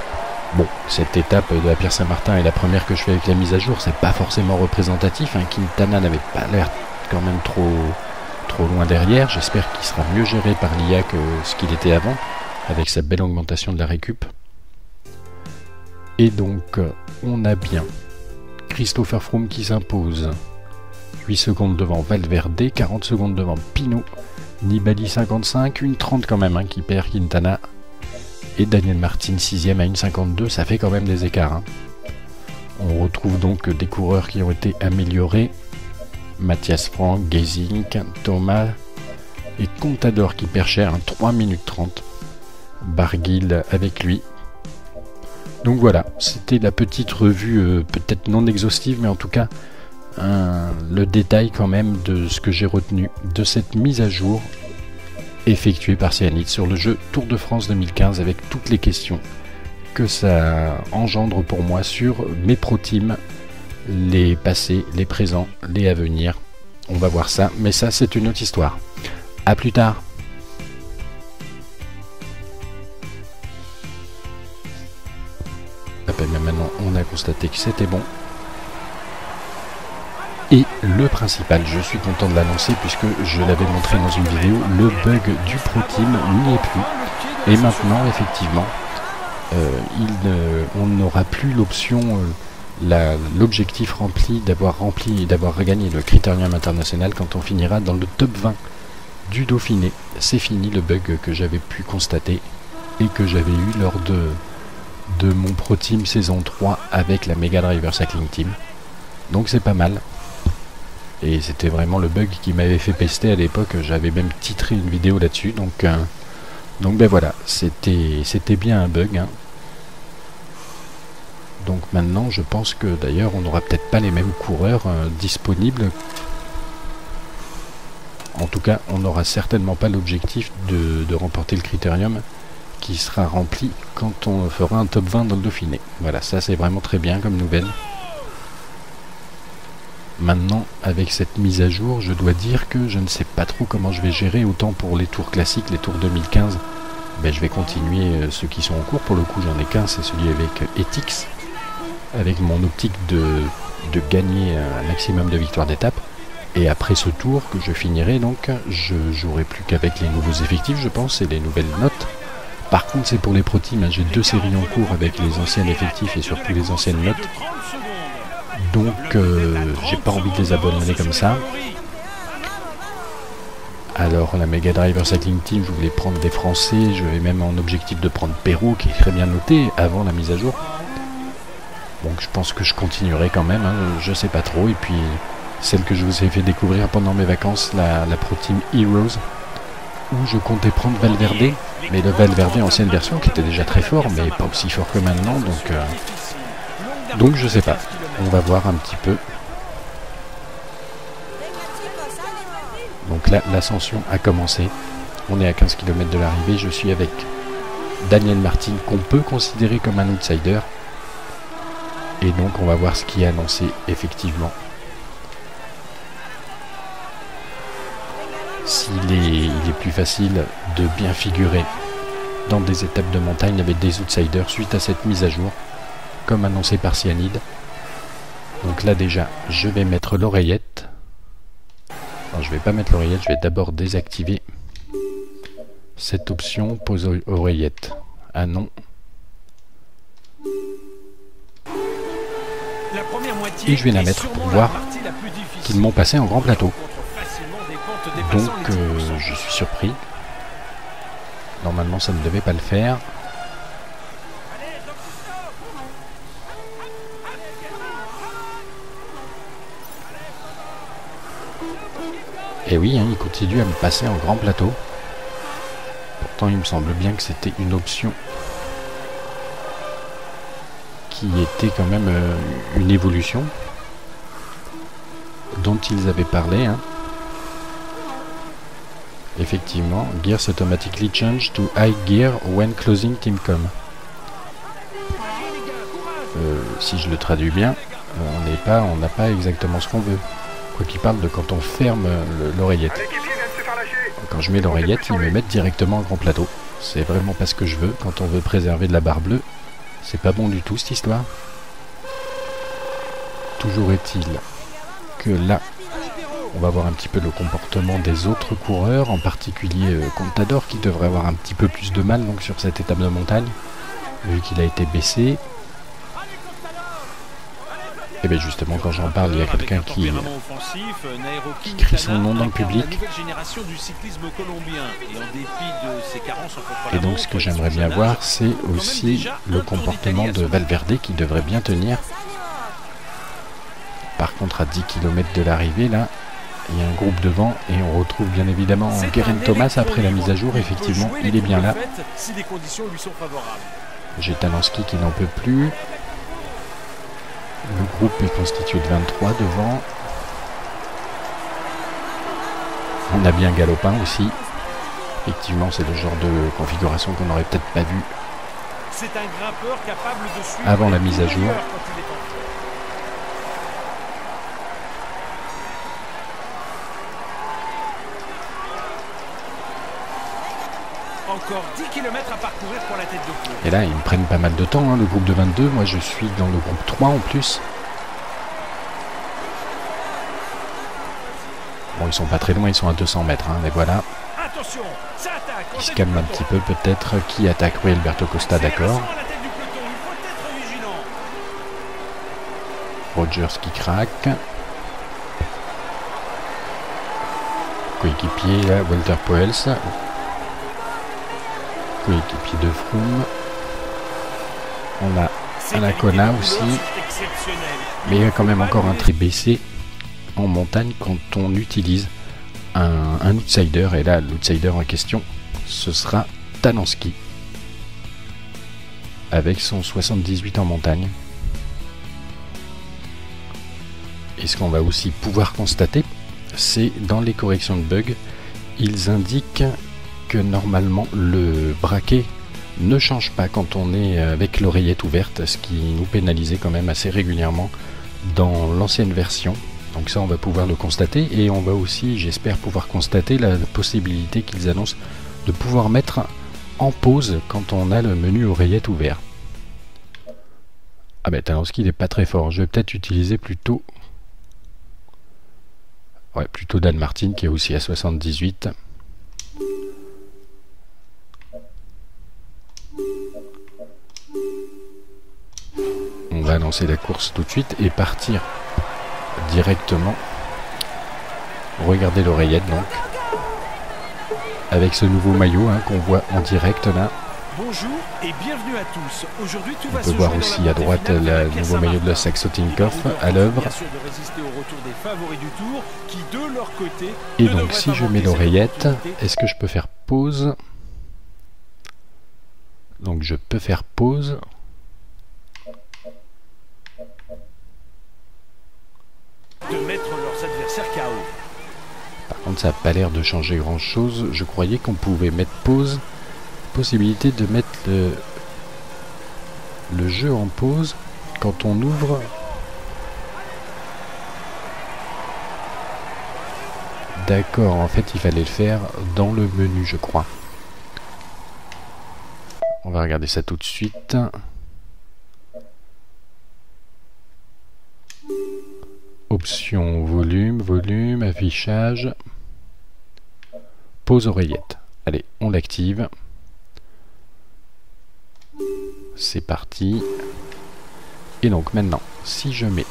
Bon, cette étape de la Pierre Saint-Martin est la première que je fais avec la mise à jour, c'est pas forcément représentatif, hein. Quintana n'avait pas l'air quand même trop loin derrière, j'espère qu'il sera mieux géré par l'IA que ce qu'il était avant, avec sa belle augmentation de la récup. Et donc, on a bien Christopher Froome qui s'impose. 8 secondes devant Valverde, 40 secondes devant Pinot, Nibali 55, une 30 quand même, hein, qui perd Quintana. Et Daniel Martin 6ème à 1,52, ça fait quand même des écarts. Hein. On retrouve donc des coureurs qui ont été améliorés. Mathias Franck, Gazing, Thomas et Contador qui perd cher, hein, 3 minutes 30. Barguil avec lui. Donc voilà, c'était la petite revue, peut-être non exhaustive, mais en tout cas, le détail quand même de ce que j'ai retenu de cette mise à jour effectuée par Cyanide sur le jeu Tour de France 2015 avec toutes les questions que ça engendre pour moi sur mes pro teams, les passés, les présents, les à venir. On va voir ça, mais ça c'est une autre histoire. A plus tard. Mais maintenant on a constaté que c'était bon. Et le principal, je suis content de l'annoncer puisque je l'avais montré dans une vidéo, le bug du Pro Team n'y est plus. Et maintenant, effectivement, on n'aura plus l'option, l'objectif d'avoir regagné le Critérium international quand on finira dans le top 20 du Dauphiné. C'est fini le bug que j'avais pu constater et que j'avais eu lors de mon Pro Team saison 3 avec la Mega Driver Cycling Team. Donc c'est pas mal. Et c'était vraiment le bug qui m'avait fait pester à l'époque, j'avais même titré une vidéo là-dessus, donc ben voilà, c'était bien un bug. Hein. Donc maintenant, je pense que d'ailleurs, on n'aura peut-être pas les mêmes coureurs disponibles. En tout cas, on n'aura certainement pas l'objectif de remporter le Critérium qui sera rempli quand on fera un top 20 dans le Dauphiné. Voilà, ça c'est vraiment très bien comme nouvelle. Maintenant, avec cette mise à jour, je dois dire que je ne sais pas trop comment je vais gérer, autant pour les tours classiques, les tours 2015. Ben, je vais continuer ceux qui sont en cours. Pour le coup, j'en ai qu'un, c'est celui avec Ethics, avec mon optique de gagner un maximum de victoires d'étape. Et après ce tour que je finirai, donc, je jouerai plus qu'avec les nouveaux effectifs, je pense, et les nouvelles notes. Par contre, c'est pour les pro teams, hein, j'ai 2 séries en cours avec les anciens effectifs et surtout les anciennes notes. Donc, j'ai pas envie de les abandonner comme ça. Alors, la Mega Driver Cycling Team, je voulais prendre des Français. Je vais même en objectif de prendre Pérou, qui est très bien noté avant la mise à jour. Donc, je pense que je continuerai quand même. Hein, je sais pas trop. Et puis, celle que je vous ai fait découvrir pendant mes vacances, la Pro Team Heroes, où je comptais prendre Valverde. Mais le Valverde ancienne version, qui était déjà très fort, mais pas aussi fort que maintenant. Donc je sais pas. On va voir un petit peu. Donc là, l'ascension a commencé. On est à 15 km de l'arrivée. Je suis avec Daniel Martin, qu'on peut considérer comme un outsider. Et donc, on va voir ce qui est annoncé, effectivement. Il est plus facile de bien figurer dans des étapes de montagne avec des outsiders suite à cette mise à jour, comme annoncé par Cyanide. Donc là déjà, je vais mettre l'oreillette. Non, je vais pas mettre l'oreillette, je vais d'abord désactiver cette option pose oreillette. Ah non. Et je vais la mettre pour voir qu'ils m'ont passé en grand plateau. Donc je suis surpris. Normalement ça ne devait pas le faire. Et oui, hein, il continue à me passer en grand plateau. Pourtant il me semble bien que c'était une option qui était quand même une évolution dont ils avaient parlé. Hein. Effectivement, gears automatically change to high gear when closing teamcom. Si je le traduis bien, on n'a pas exactement ce qu'on veut. Quoi qu'il parle de quand on ferme l'oreillette. Quand je mets l'oreillette, ils me mettent directement en grand plateau. C'est vraiment pas ce que je veux. Quand on veut préserver de la barre bleue, c'est pas bon du tout cette histoire. Toujours est-il que là, on va voir un petit peu le comportement des autres coureurs, en particulier Contador, qui devrait avoir un petit peu plus de mal donc, sur cette étape de montagne, vu qu'il a été baissé. Et bien justement, quand j'en parle, il y a quelqu'un qui crie son nom dans le public. Et donc ce que j'aimerais bien voir, c'est aussi le comportement de Valverde, qui devrait bien tenir. Par contre, à 10 km de l'arrivée, là, il y a un groupe devant et on retrouve bien évidemment Geraint Thomas après la mise à jour. Effectivement, il est bien là. J'ai Talanski qui n'en peut plus. Le groupe est constitué de 23 devant. On a bien Galopin aussi. Effectivement, c'est le genre de configuration qu'on n'aurait peut-être pas vu avant la mise à jour. Encore 10 km à parcourir pour la tête de peloton. Et là, ils me prennent pas mal de temps, hein, le groupe de 22. Moi, je suis dans le groupe 3 en plus. Bon, ils sont pas très loin, ils sont à 200 mètres. Hein, mais voilà. Attention, ça attaque. Ils se calment un petit peu, peut-être. Qui attaque? Oui, Alberto Costa, d'accord. Rogers qui craque. Coéquipier, là, Walter Poels. Coéquipier de Froome. On a Anacona aussi. Mais il y a quand même encore un trait baissé en montagne quand on utilise un outsider. Et là, l'outsider en question, ce sera Talanski. Avec son 78 en montagne. Et ce qu'on va aussi pouvoir constater, c'est dans les corrections de bugs, ils indiquent que normalement le braquet ne change pas quand on est avec l'oreillette ouverte, ce qui nous pénalisait quand même assez régulièrement dans l'ancienne version. Donc ça, on va pouvoir le constater, et on va aussi, j'espère, pouvoir constater la possibilité qu'ils annoncent de pouvoir mettre en pause quand on a le menu oreillette ouvert. Ah ben Talanski, il n'est pas très fort. Je vais peut-être utiliser plutôt... Ouais, plutôt Dan Martin, qui est aussi à 78. On va lancer la course tout de suite et partir directement. Regardez l'oreillette donc. Avec ce nouveau maillot qu'on voit en direct là. Bonjour et bienvenue à tous. Aujourd'hui, tout on va peut se voir jouer aussi dans la à droite le nouveau maillot de la Saxo Tinkoff à l'œuvre. Bien sûr de résister au retour des favoris du tour qui de leur côté Et ne donc devraient si pas je manquer mets cette l'oreillette, opportunité. est-ce que je peux faire pause? Donc je peux faire pause. De mettre leurs adversaires KO. Par contre, ça n'a pas l'air de changer grand chose. Je croyais qu'on pouvait mettre pause. Possibilité de mettre le jeu en pause quand on ouvre. D'accord, en fait, il fallait le faire dans le menu, je crois. On va regarder ça tout de suite. Option volume, volume, affichage. Pause oreillette. Allez, on l'active. C'est parti. Et donc maintenant, si je mets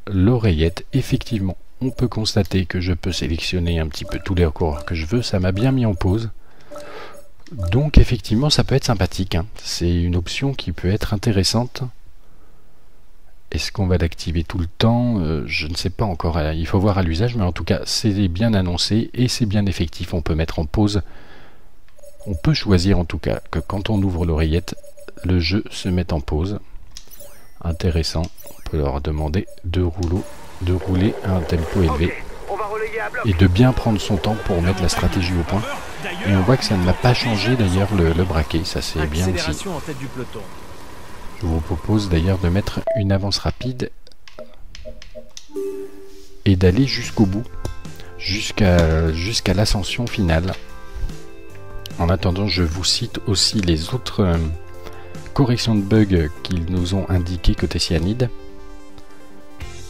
l'oreillette, effectivement, on peut constater que je peux sélectionner un petit peu tous les coureurs que je veux. Ça m'a bien mis en pause. Donc effectivement, ça peut être sympathique. C'est une option qui peut être intéressante. Est-ce qu'on va l'activer tout le temps? Je ne sais pas encore. Il faut voir à l'usage, mais en tout cas, c'est bien annoncé et c'est bien effectif. On peut mettre en pause. On peut choisir en tout cas que quand on ouvre l'oreillette, le jeu se met en pause. Intéressant. On peut leur demander de rouler à un tempo élevé On va relayer à bloc. et de bien prendre son temps pour mettre la stratégie au point. Et on voit que ça ne m'a pas changé d'ailleurs le braquet. Ça c'est bien aussi. Accélération en tête du peloton. Je vous propose d'ailleurs de mettre une avance rapide et d'aller jusqu'au bout, jusqu'à l'ascension finale. En attendant, je vous cite aussi les autres corrections de bugs qu'ils nous ont indiquées côté cyanide,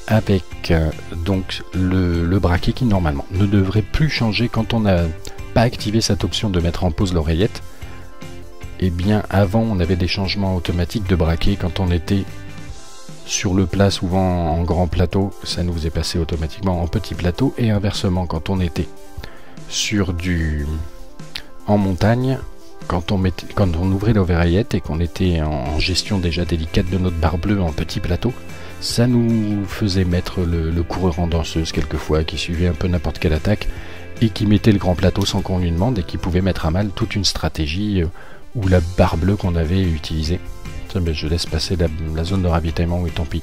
avec donc le braquet qui normalement ne devrait plus changer quand on n'a pas activé cette option de mettre en pause l'oreillette. Et bien avant on avait des changements automatiques de braquet quand on était sur le plat, souvent en grand plateau, ça nous faisait passer automatiquement en petit plateau, et inversement quand on était sur en montagne, quand on ouvrait l'oreillette et qu'on était en gestion déjà délicate de notre barre bleue en petit plateau, ça nous faisait mettre le coureur en danseuse quelquefois, qui suivait un peu n'importe quelle attaque et qui mettait le grand plateau sans qu'on lui demande, et qui pouvait mettre à mal toute une stratégie ou la barre bleue qu'on avait utilisée. Je laisse passer la zone de ravitaillement, oui, tant pis.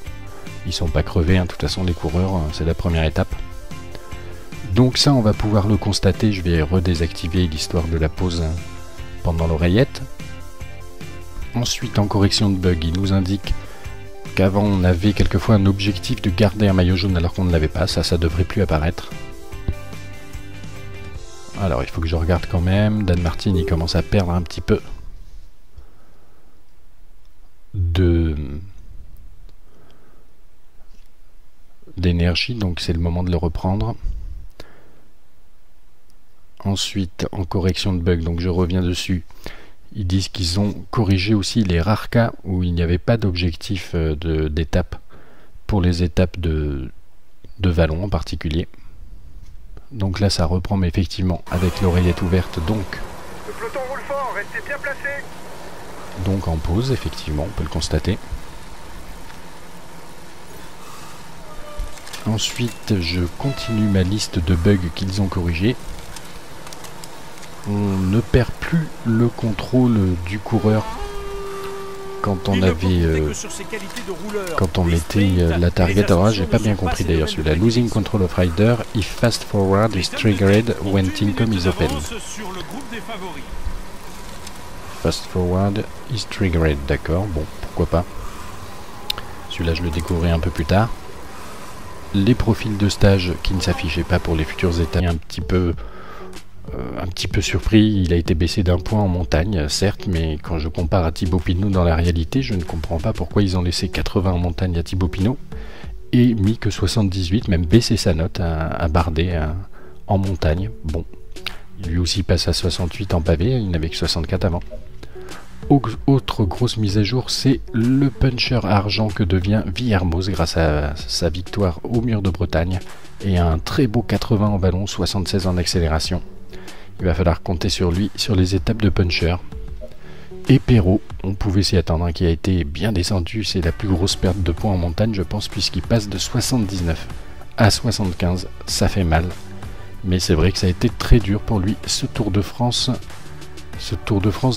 Ils sont pas crevés, de toute façon les coureurs, c'est la première étape. Donc ça, on va pouvoir le constater. Je vais redésactiver l'histoire de la pause pendant l'oreillette. Ensuite, en correction de bug, il nous indique qu'avant on avait quelquefois un objectif de garder un maillot jaune alors qu'on ne l'avait pas. Ça devrait plus apparaître. Alors il faut que je regarde quand même. Dan Martin, il commence à perdre un petit peu d'énergie, donc c'est le moment de le reprendre. Ensuite, en correction de bug, donc je reviens dessus, ils disent qu'ils ont corrigé aussi les rares cas où il n'y avait pas d'objectif d'étape pour les étapes de vallon en particulier. Donc là ça reprend, mais effectivement avec l'oreillette ouverte, donc Le peloton roule fort, restez bien placés. Donc en pause, effectivement, on peut le constater. Ensuite, je continue ma liste de bugs qu'ils ont corrigés. On ne perd plus le contrôle du coureur quand on mettait la target. Alors là, j'ai pas bien compris d'ailleurs celui-là. Losing control of rider if fast forward is triggered when Tinkoff is open. Fast forward is triggered, d'accord, bon, pourquoi pas. Celui-là, je le découvrirai un peu plus tard. Les profils de stage qui ne s'affichaient pas pour les futures étapes, un petit peu surpris. Il a été baissé d'un point en montagne, certes, mais quand je compare à Thibaut Pinot dans la réalité, je ne comprends pas pourquoi ils ont laissé 80 en montagne à Thibaut Pinot et mis que 78, même baissé sa note à Bardet en montagne. Bon, lui aussi passe à 68 en pavé, il n'avait que 64 avant. Autre grosse mise à jour, c'est le puncher argent que devient Villermoz grâce à sa victoire au Mur de Bretagne et un très beau 80 en ballon, 76 en accélération. Il va falloir compter sur lui sur les étapes de puncher. Et Perrault, on pouvait s'y attendre, qui a été bien descendu, c'est la plus grosse perte de points en montagne je pense, puisqu'il passe de 79 à 75, ça fait mal. Mais c'est vrai que ça a été très dur pour lui ce Tour de France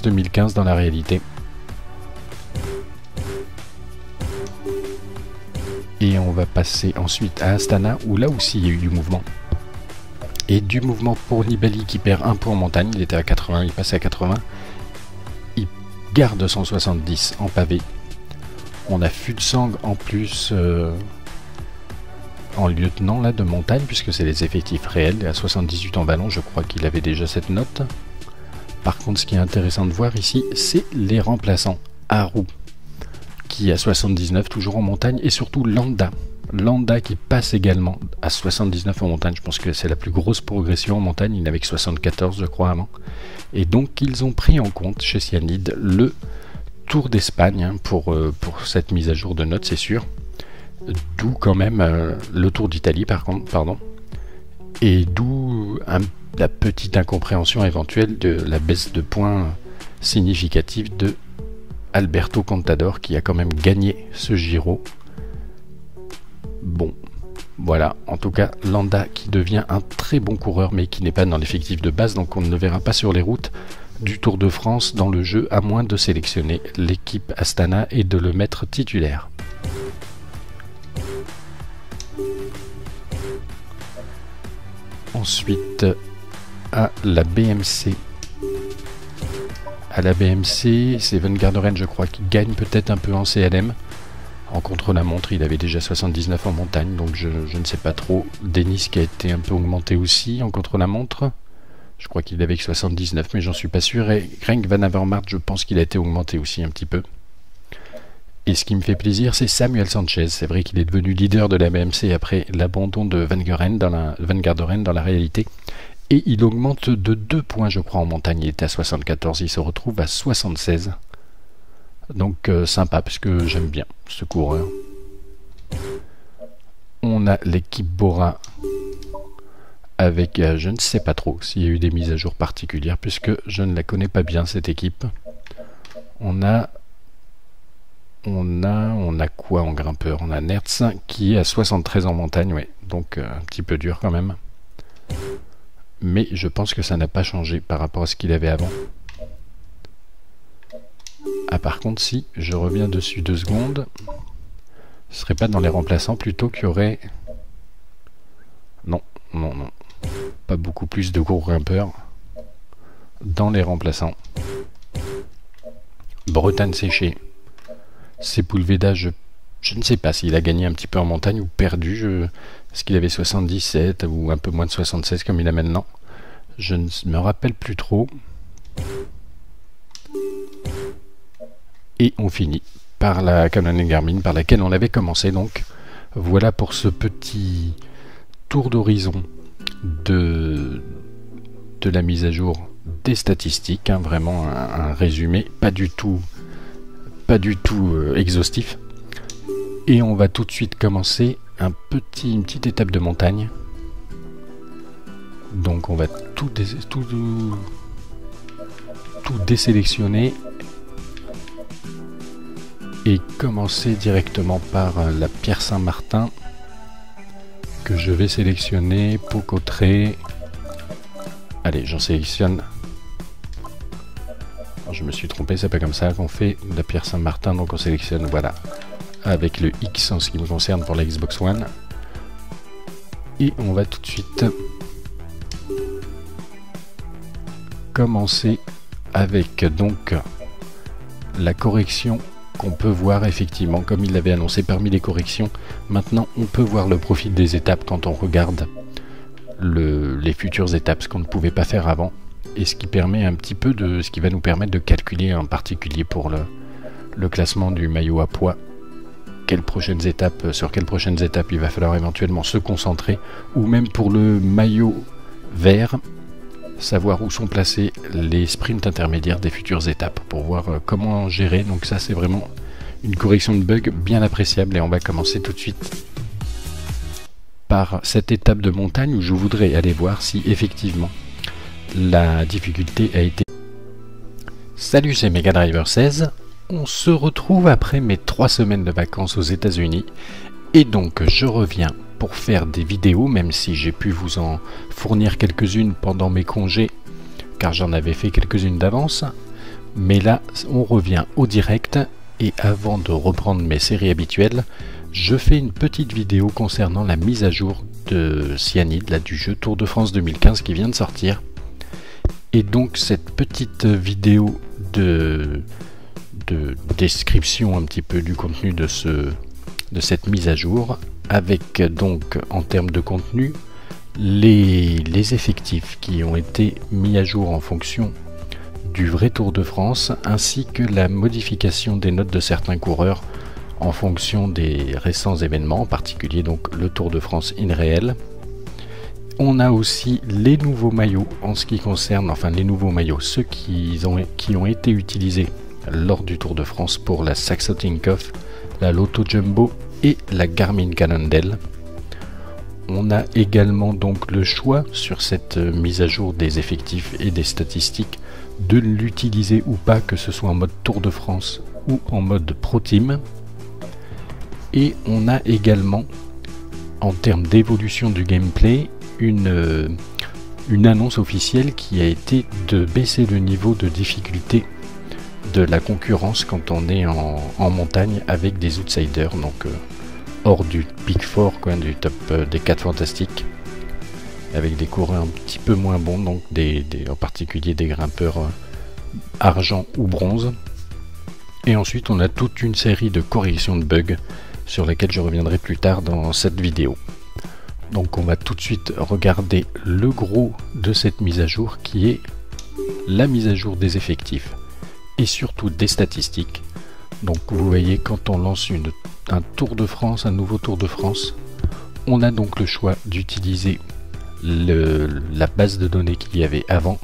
2015 dans la réalité. Et on va passer ensuite à Astana, où là aussi il y a eu du mouvement. Et du mouvement pour Nibali qui perd un point en montagne, il était à 80, il passe à 80. Il garde 170 en pavé. On a Futsang en plus en lieutenant là de montagne, puisque c'est les effectifs réels. À 78 en ballon, je crois qu'il avait déjà cette note. Par contre, ce qui est intéressant de voir ici, c'est les remplaçants. Haru, qui a 79, toujours en montagne, et surtout Landa. Landa qui passe également à 79 en montagne. Je pense que c'est la plus grosse progression en montagne. Il n'avait que 74, je crois, avant. Et donc, ils ont pris en compte chez Cyanide le Tour d'Espagne pour cette mise à jour de notes, c'est sûr. D'où quand même le Tour d'Italie, pardon. Et d'où la petite incompréhension éventuelle de la baisse de points significative de Alberto Contador, qui a quand même gagné ce Giro. Bon, voilà, en tout cas, Landa qui devient un très bon coureur, mais qui n'est pas dans l'effectif de base, donc on ne le verra pas sur les routes du Tour de France dans le jeu, à moins de sélectionner l'équipe Astana et de le mettre titulaire. Ensuite, à la BMC. À la BMC, c'est Van Garderen, je crois, qui gagne peut-être un peu en CLM. En contre-la-montre, il avait déjà 79 en montagne, donc je ne sais pas trop. Denis qui a été un peu augmenté aussi en contre-la-montre. Je crois qu'il avait que 79, mais j'en suis pas sûr. Et Greg Van Avermaet, je pense qu'il a été augmenté aussi un petit peu. Et ce qui me fait plaisir, c'est Samuel Sanchez. C'est vrai qu'il est devenu leader de la BMC après l'abandon de Van Garderen dans la réalité. Et il augmente de 2 points, je crois, en montagne. Il était à 74, il se retrouve à 76. Donc sympa, parce que j'aime bien ce coureur. On a l'équipe Bora avec, je ne sais pas trop s'il y a eu des mises à jour particulières, puisque je ne la connais pas bien, cette équipe. On a quoi en grimpeur? On a Nertz qui est à 73 en montagne, ouais, donc un petit peu dur quand même. Mais je pense que ça n'a pas changé par rapport à ce qu'il avait avant. Ah, par contre, si je reviens dessus 2 secondes, ce serait pas dans les remplaçants plutôt qu'il y aurait... Non, pas beaucoup plus de gros grimpeurs dans les remplaçants. Bretagne séchée. Sepulveda, je ne sais pas s'il a gagné un petit peu en montagne ou perdu. Est-ce qu'il avait 77 ou un peu moins de 76 comme il a maintenant? Je ne me rappelle plus trop. Et on finit par la Canyon Garmin par laquelle on avait commencé. Donc voilà pour ce petit tour d'horizon de la mise à jour des statistiques, hein, vraiment un résumé pas du tout exhaustif. Et on va tout de suite commencer une petite étape de montagne. Donc on va tout désélectionner et commencer directement par la Pierre Saint-Martin que je vais sélectionner. Pocautré. Allez, j'en sélectionne. Je me suis trompé, c'est pas comme ça qu'on fait la Pierre Saint-Martin, donc on sélectionne, voilà, avec le X en ce qui me concerne pour la Xbox One. Et on va tout de suite commencer avec donc la correction qu'on peut voir effectivement, comme il l'avait annoncé parmi les corrections. Maintenant, on peut voir le profil des étapes quand on regarde les futures étapes, ce qu'on ne pouvait pas faire avant, et ce qui permet un petit peu de, ce qui va nous permettre de calculer en particulier pour le classement du maillot à pois, sur quelles prochaines étapes il va falloir éventuellement se concentrer, ou même pour le maillot vert, savoir où sont placés les sprints intermédiaires des futures étapes pour voir comment gérer. Donc ça, c'est vraiment une correction de bug bien appréciable, et on va commencer tout de suite par cette étape de montagne où je voudrais aller voir si effectivement la difficulté a été... Salut, c'est Mega Driver 16. On se retrouve après mes 3 semaines de vacances aux États-Unis, et donc je reviens pour faire des vidéos, même si j'ai pu vous en fournir quelques-unes pendant mes congés, car j'en avais fait quelques-unes d'avance. Mais là, on revient au direct, et avant de reprendre mes séries habituelles, je fais une petite vidéo concernant la mise à jour de Cyanide, là, du jeu Tour de France 2015 qui vient de sortir. Et donc cette petite vidéo de description un petit peu du contenu de cette mise à jour, avec donc en termes de contenu les effectifs qui ont été mis à jour en fonction du vrai Tour de France, ainsi que la modification des notes de certains coureurs en fonction des récents événements, en particulier donc le Tour de France in réel. On a aussi les nouveaux maillots en ce qui concerne, enfin les nouveaux maillots, ceux qui ont été utilisés lors du Tour de France pour la Saxo Tinkoff, la Lotto Jumbo et la Garmin Cannondale. On a également donc le choix sur cette mise à jour des effectifs et des statistiques de l'utiliser ou pas, que ce soit en mode Tour de France ou en mode Pro Team. Et on a également, en termes d'évolution du gameplay, une annonce officielle qui a été de baisser le niveau de difficulté de la concurrence quand on est en montagne avec des outsiders, donc hors du Big Four, quoi, du top des 4 fantastiques, avec des coureurs un petit peu moins bons, donc en particulier des grimpeurs argent ou bronze. Et ensuite on a toute une série de corrections de bugs sur lesquelles je reviendrai plus tard dans cette vidéo. Donc on va tout de suite regarder le gros de cette mise à jour, qui est la mise à jour des effectifs et surtout des statistiques. Donc vous voyez, quand on lance un Tour de France, un nouveau Tour de France, on a donc le choix d'utiliser la base de données qu'il y avait avant,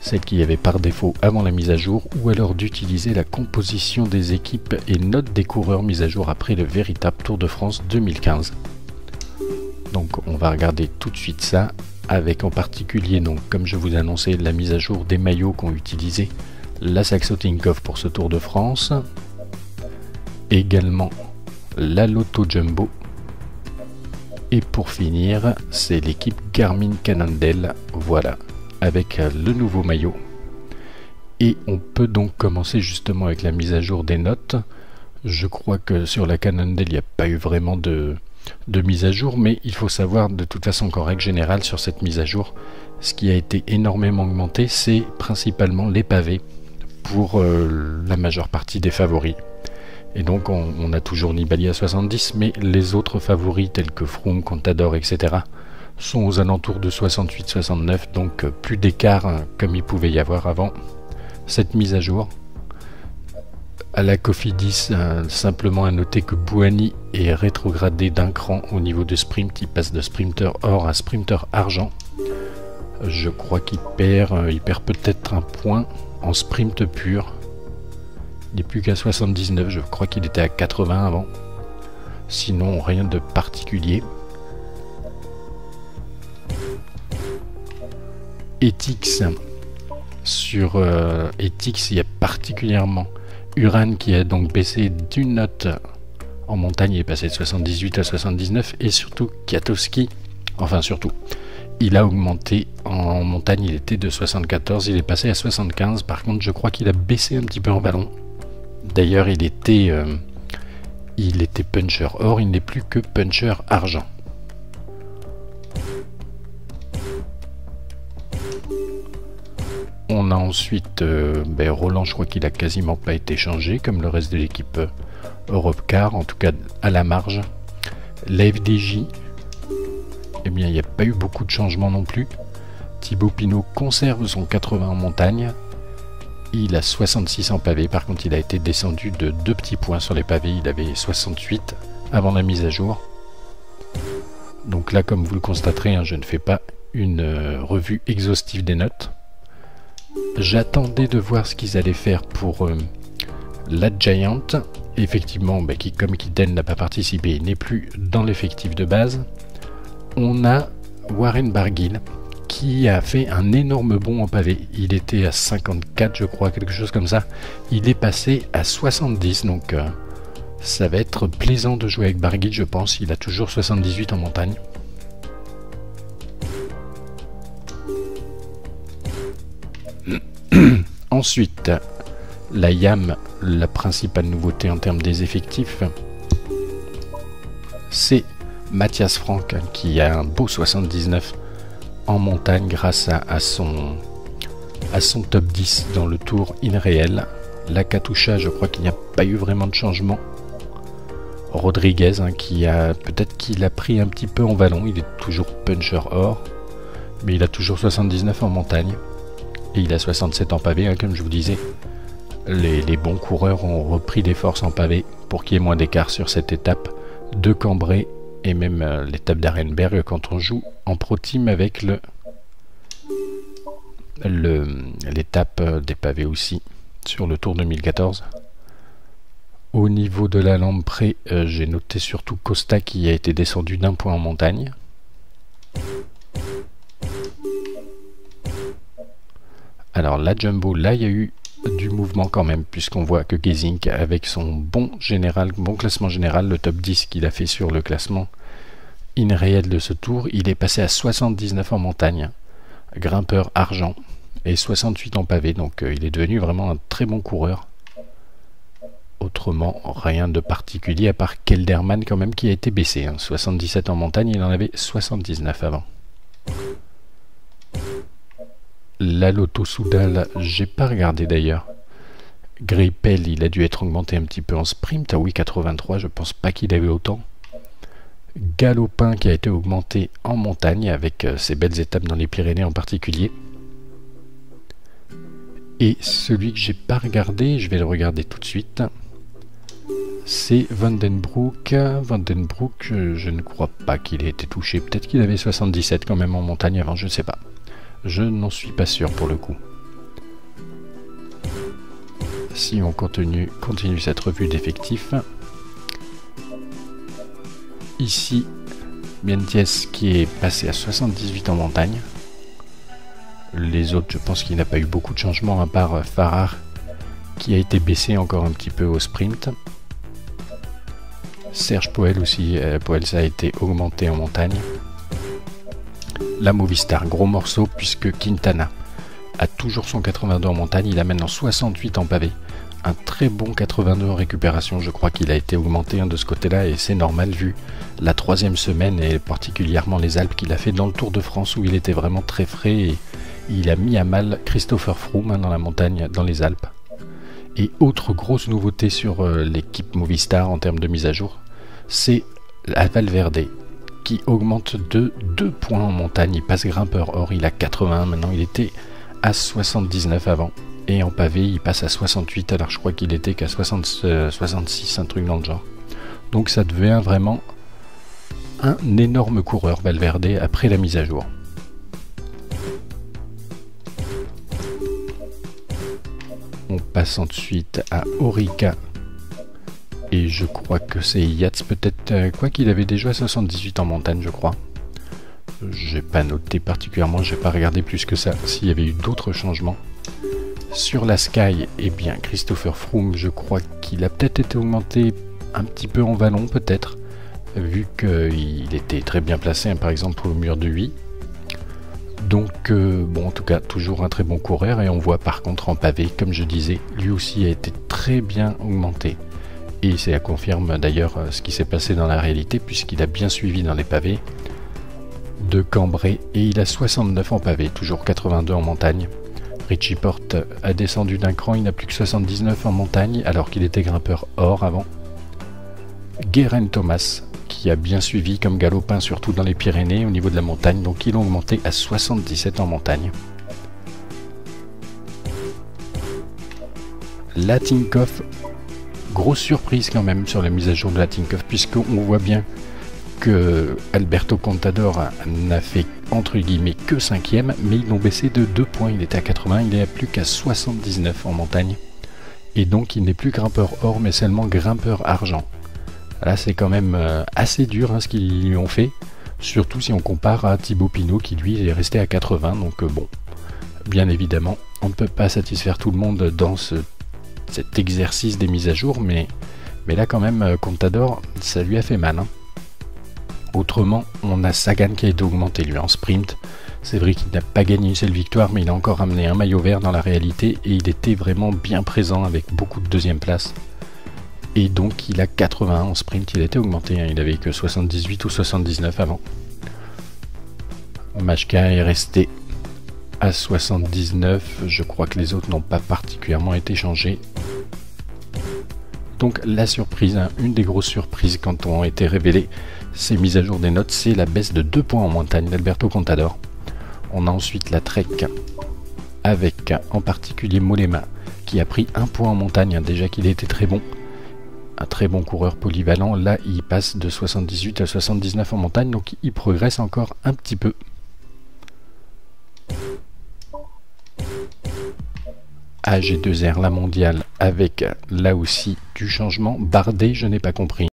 celle qu'il y avait par défaut avant la mise à jour, ou alors d'utiliser la composition des équipes et notes des coureurs mise à jour après le véritable Tour de France 2015. Donc on va regarder tout de suite ça, avec en particulier, donc comme je vous annonçais, la mise à jour des maillots qu'ont utilisé la Saxo Tinkoff pour ce Tour de France, également la Lotto Jumbo, et pour finir c'est l'équipe Garmin Cannondale, voilà, avec le nouveau maillot. Et on peut donc commencer justement avec la mise à jour des notes. Je crois que sur la Cannondale il n'y a pas eu vraiment de mise à jour, mais il faut savoir de toute façon qu'en règle générale sur cette mise à jour, ce qui a été énormément augmenté, c'est principalement les pavés pour la majeure partie des favoris. Et donc on a toujours Nibali à 70, mais les autres favoris tels que Froome, Contador, etc. sont aux alentours de 68-69, donc plus d'écart comme il pouvait y avoir avant cette mise à jour. À la Cofidis, simplement à noter que Bouhanni est rétrogradé d'un cran au niveau de sprint, il passe de sprinter or à sprinter argent. Je crois qu'il perd peut-être un point en sprint pur. Il n'est plus qu'à 79, je crois qu'il était à 80 avant. Sinon, rien de particulier. Ethics, sur Ethics, il y a particulièrement Uran qui a donc baissé d'une note en montagne, il est passé de 78 à 79, et surtout Kiatowski, enfin surtout, il a augmenté en montagne, il était de 74, il est passé à 75, par contre je crois qu'il a baissé un petit peu en ballon. D'ailleurs il était puncher or, il n'est plus que puncher argent. On a ensuite Roland, je crois qu'il a quasiment pas été changé, comme le reste de l'équipe Europcar, en tout cas à la marge. La FDJ, eh bien il n'y a pas eu beaucoup de changements non plus. Thibaut Pinot conserve son 80 en montagne. Il a 66 en pavé, par contre il a été descendu de 2 petits points sur les pavés, il avait 68 avant la mise à jour. Donc là, comme vous le constaterez, hein, je ne fais pas une revue exhaustive des notes. J'attendais de voir ce qu'ils allaient faire pour la Giant. Effectivement, comme Kitten n'a pas participé, il n'est plus dans l'effectif de base. On a Warren Barguil qui a fait un énorme bond en pavé. Il était à 54, je crois, quelque chose comme ça. Il est passé à 70, donc ça va être plaisant de jouer avec Barguil, je pense. Il a toujours 78 en montagne. Ensuite, la YAM, la principale nouveauté en termes des effectifs, c'est Mathias Frank qui a un beau 79 en montagne grâce à son top 10 dans le tour InReal. La Katusha, je crois qu'il n'y a pas eu vraiment de changement. Rodriguez, qui a peut-être qu'il a pris un petit peu en vallon, il est toujours puncher or, mais il a toujours 79 en montagne. Et il a 67 en pavé, comme je vous disais. Les bons coureurs ont repris des forces en pavé pour qu'il y ait moins d'écart sur cette étape de Cambrai et même l'étape d'Arenberg quand on joue en pro team avec l'étape des pavés aussi sur le Tour 2014. Au niveau de la Lamprey, j'ai noté surtout Costa qui a été descendu d'1 point en montagne. Alors la Jumbo, là il y a eu du mouvement quand même, puisqu'on voit que Gesink, avec son bon classement général, le top 10 qu'il a fait sur le classement InReal de ce tour, il est passé à 79 en montagne, grimpeur argent, et 68 en pavé, donc il est devenu vraiment un très bon coureur. Autrement, rien de particulier, à part Kelderman quand même qui a été baissé, 77 en montagne, il en avait 79 avant. La Lotto Soudal, j'ai pas regardé d'ailleurs. Greipel, il a dû être augmenté un petit peu en sprint. Ah oui, 83, je pense pas qu'il avait autant. Galopin qui a été augmenté en montagne avec ses belles étapes dans les Pyrénées en particulier. Et celui que j'ai pas regardé, je vais le regarder tout de suite. C'est Vandenbroek. Vandenbroek, je ne crois pas qu'il ait été touché. Peut-être qu'il avait 77 quand même en montagne avant, je ne sais pas. Je n'en suis pas sûr pour le coup. Si on continue cette revue d'effectifs. Ici, Mientes qui est passé à 78 en montagne. Les autres, je pense qu'il n'a pas eu beaucoup de changements à part Farrar qui a été baissé encore un petit peu au sprint. Serge Poel aussi, Poelsa a été augmenté en montagne. La Movistar, gros morceau puisque Quintana a toujours son 82 en montagne, il a maintenant 68 en pavé. Un très bon 82 en récupération, je crois qu'il a été augmenté de ce côté-là et c'est normal vu la 3e semaine et particulièrement les Alpes qu'il a fait dans le Tour de France où il était vraiment très frais et il a mis à mal Christopher Froome dans la montagne, dans les Alpes. Et autre grosse nouveauté sur l'équipe Movistar en termes de mise à jour, c'est la Valverde qui augmente de 2 points en montagne, il passe grimpeur or, il a 81 maintenant, il était à 79 avant, et en pavé il passe à 68, alors je crois qu'il était qu'à 66, un truc dans le genre. Donc ça devient vraiment un énorme coureur Valverde après la mise à jour. On passe ensuite à Orica. Et je crois que c'est Yates peut-être, quoi qu'il avait déjà 78 en montagne je crois. J'ai pas noté particulièrement, j'ai pas regardé plus que ça s'il y avait eu d'autres changements. Sur la Sky, eh bien Christopher Froome, je crois qu'il a peut-être été augmenté un petit peu en vallon peut-être, vu qu'il était très bien placé par exemple au mur de 8. Donc bon, en tout cas toujours un très bon coureur et on voit par contre en pavé, comme je disais, lui aussi a été très bien augmenté. Et ça confirme d'ailleurs ce qui s'est passé dans la réalité puisqu'il a bien suivi dans les pavés de Cambrai et il a 69 en pavé, toujours 82 en montagne. Richie Porte a descendu d'un cran, il n'a plus que 79 en montagne alors qu'il était grimpeur or avant. Geraint Thomas qui a bien suivi comme galopin surtout dans les Pyrénées au niveau de la montagne, donc il a augmenté à 77 en montagne. La Tinkoff, grosse surprise quand même sur la mise à jour de la Tinkoff, puisqu'on voit bien que Alberto Contador n'a fait entre guillemets que 5e, mais ils l'ont baissé de 2 points, il était à 80, il n'est plus qu'à 79 en montagne, et donc il n'est plus grimpeur or mais seulement grimpeur argent. Là c'est quand même assez dur ce qu'ils lui ont fait, surtout si on compare à Thibaut Pinot qui lui est resté à 80, donc bon, bien évidemment on ne peut pas satisfaire tout le monde dans cet exercice des mises à jour, mais là quand même Contador ça lui a fait mal. Autrement, on a Sagan qui a été augmenté lui en sprint. C'est vrai qu'il n'a pas gagné une seule victoire, mais il a encore ramené un maillot vert dans la réalité et il était vraiment bien présent avec beaucoup de deuxième place. Et donc il a 81 en sprint, il a été augmenté, il avait que 78 ou 79 avant. Majka est resté à 79, je crois que les autres n'ont pas particulièrement été changés. Donc la surprise, une des grosses surprises quand on a été révélé ces mises à jour des notes, c'est la baisse de 2 points en montagne d'Alberto Contador. On a ensuite la Trek avec en particulier Mollema qui a pris 1 point en montagne, déjà qu'il était très bon. Un très bon coureur polyvalent, là il passe de 78 à 79 en montagne, donc il progresse encore un petit peu. AG2R la mondiale avec là aussi du changement. Bardet, je n'ai pas compris.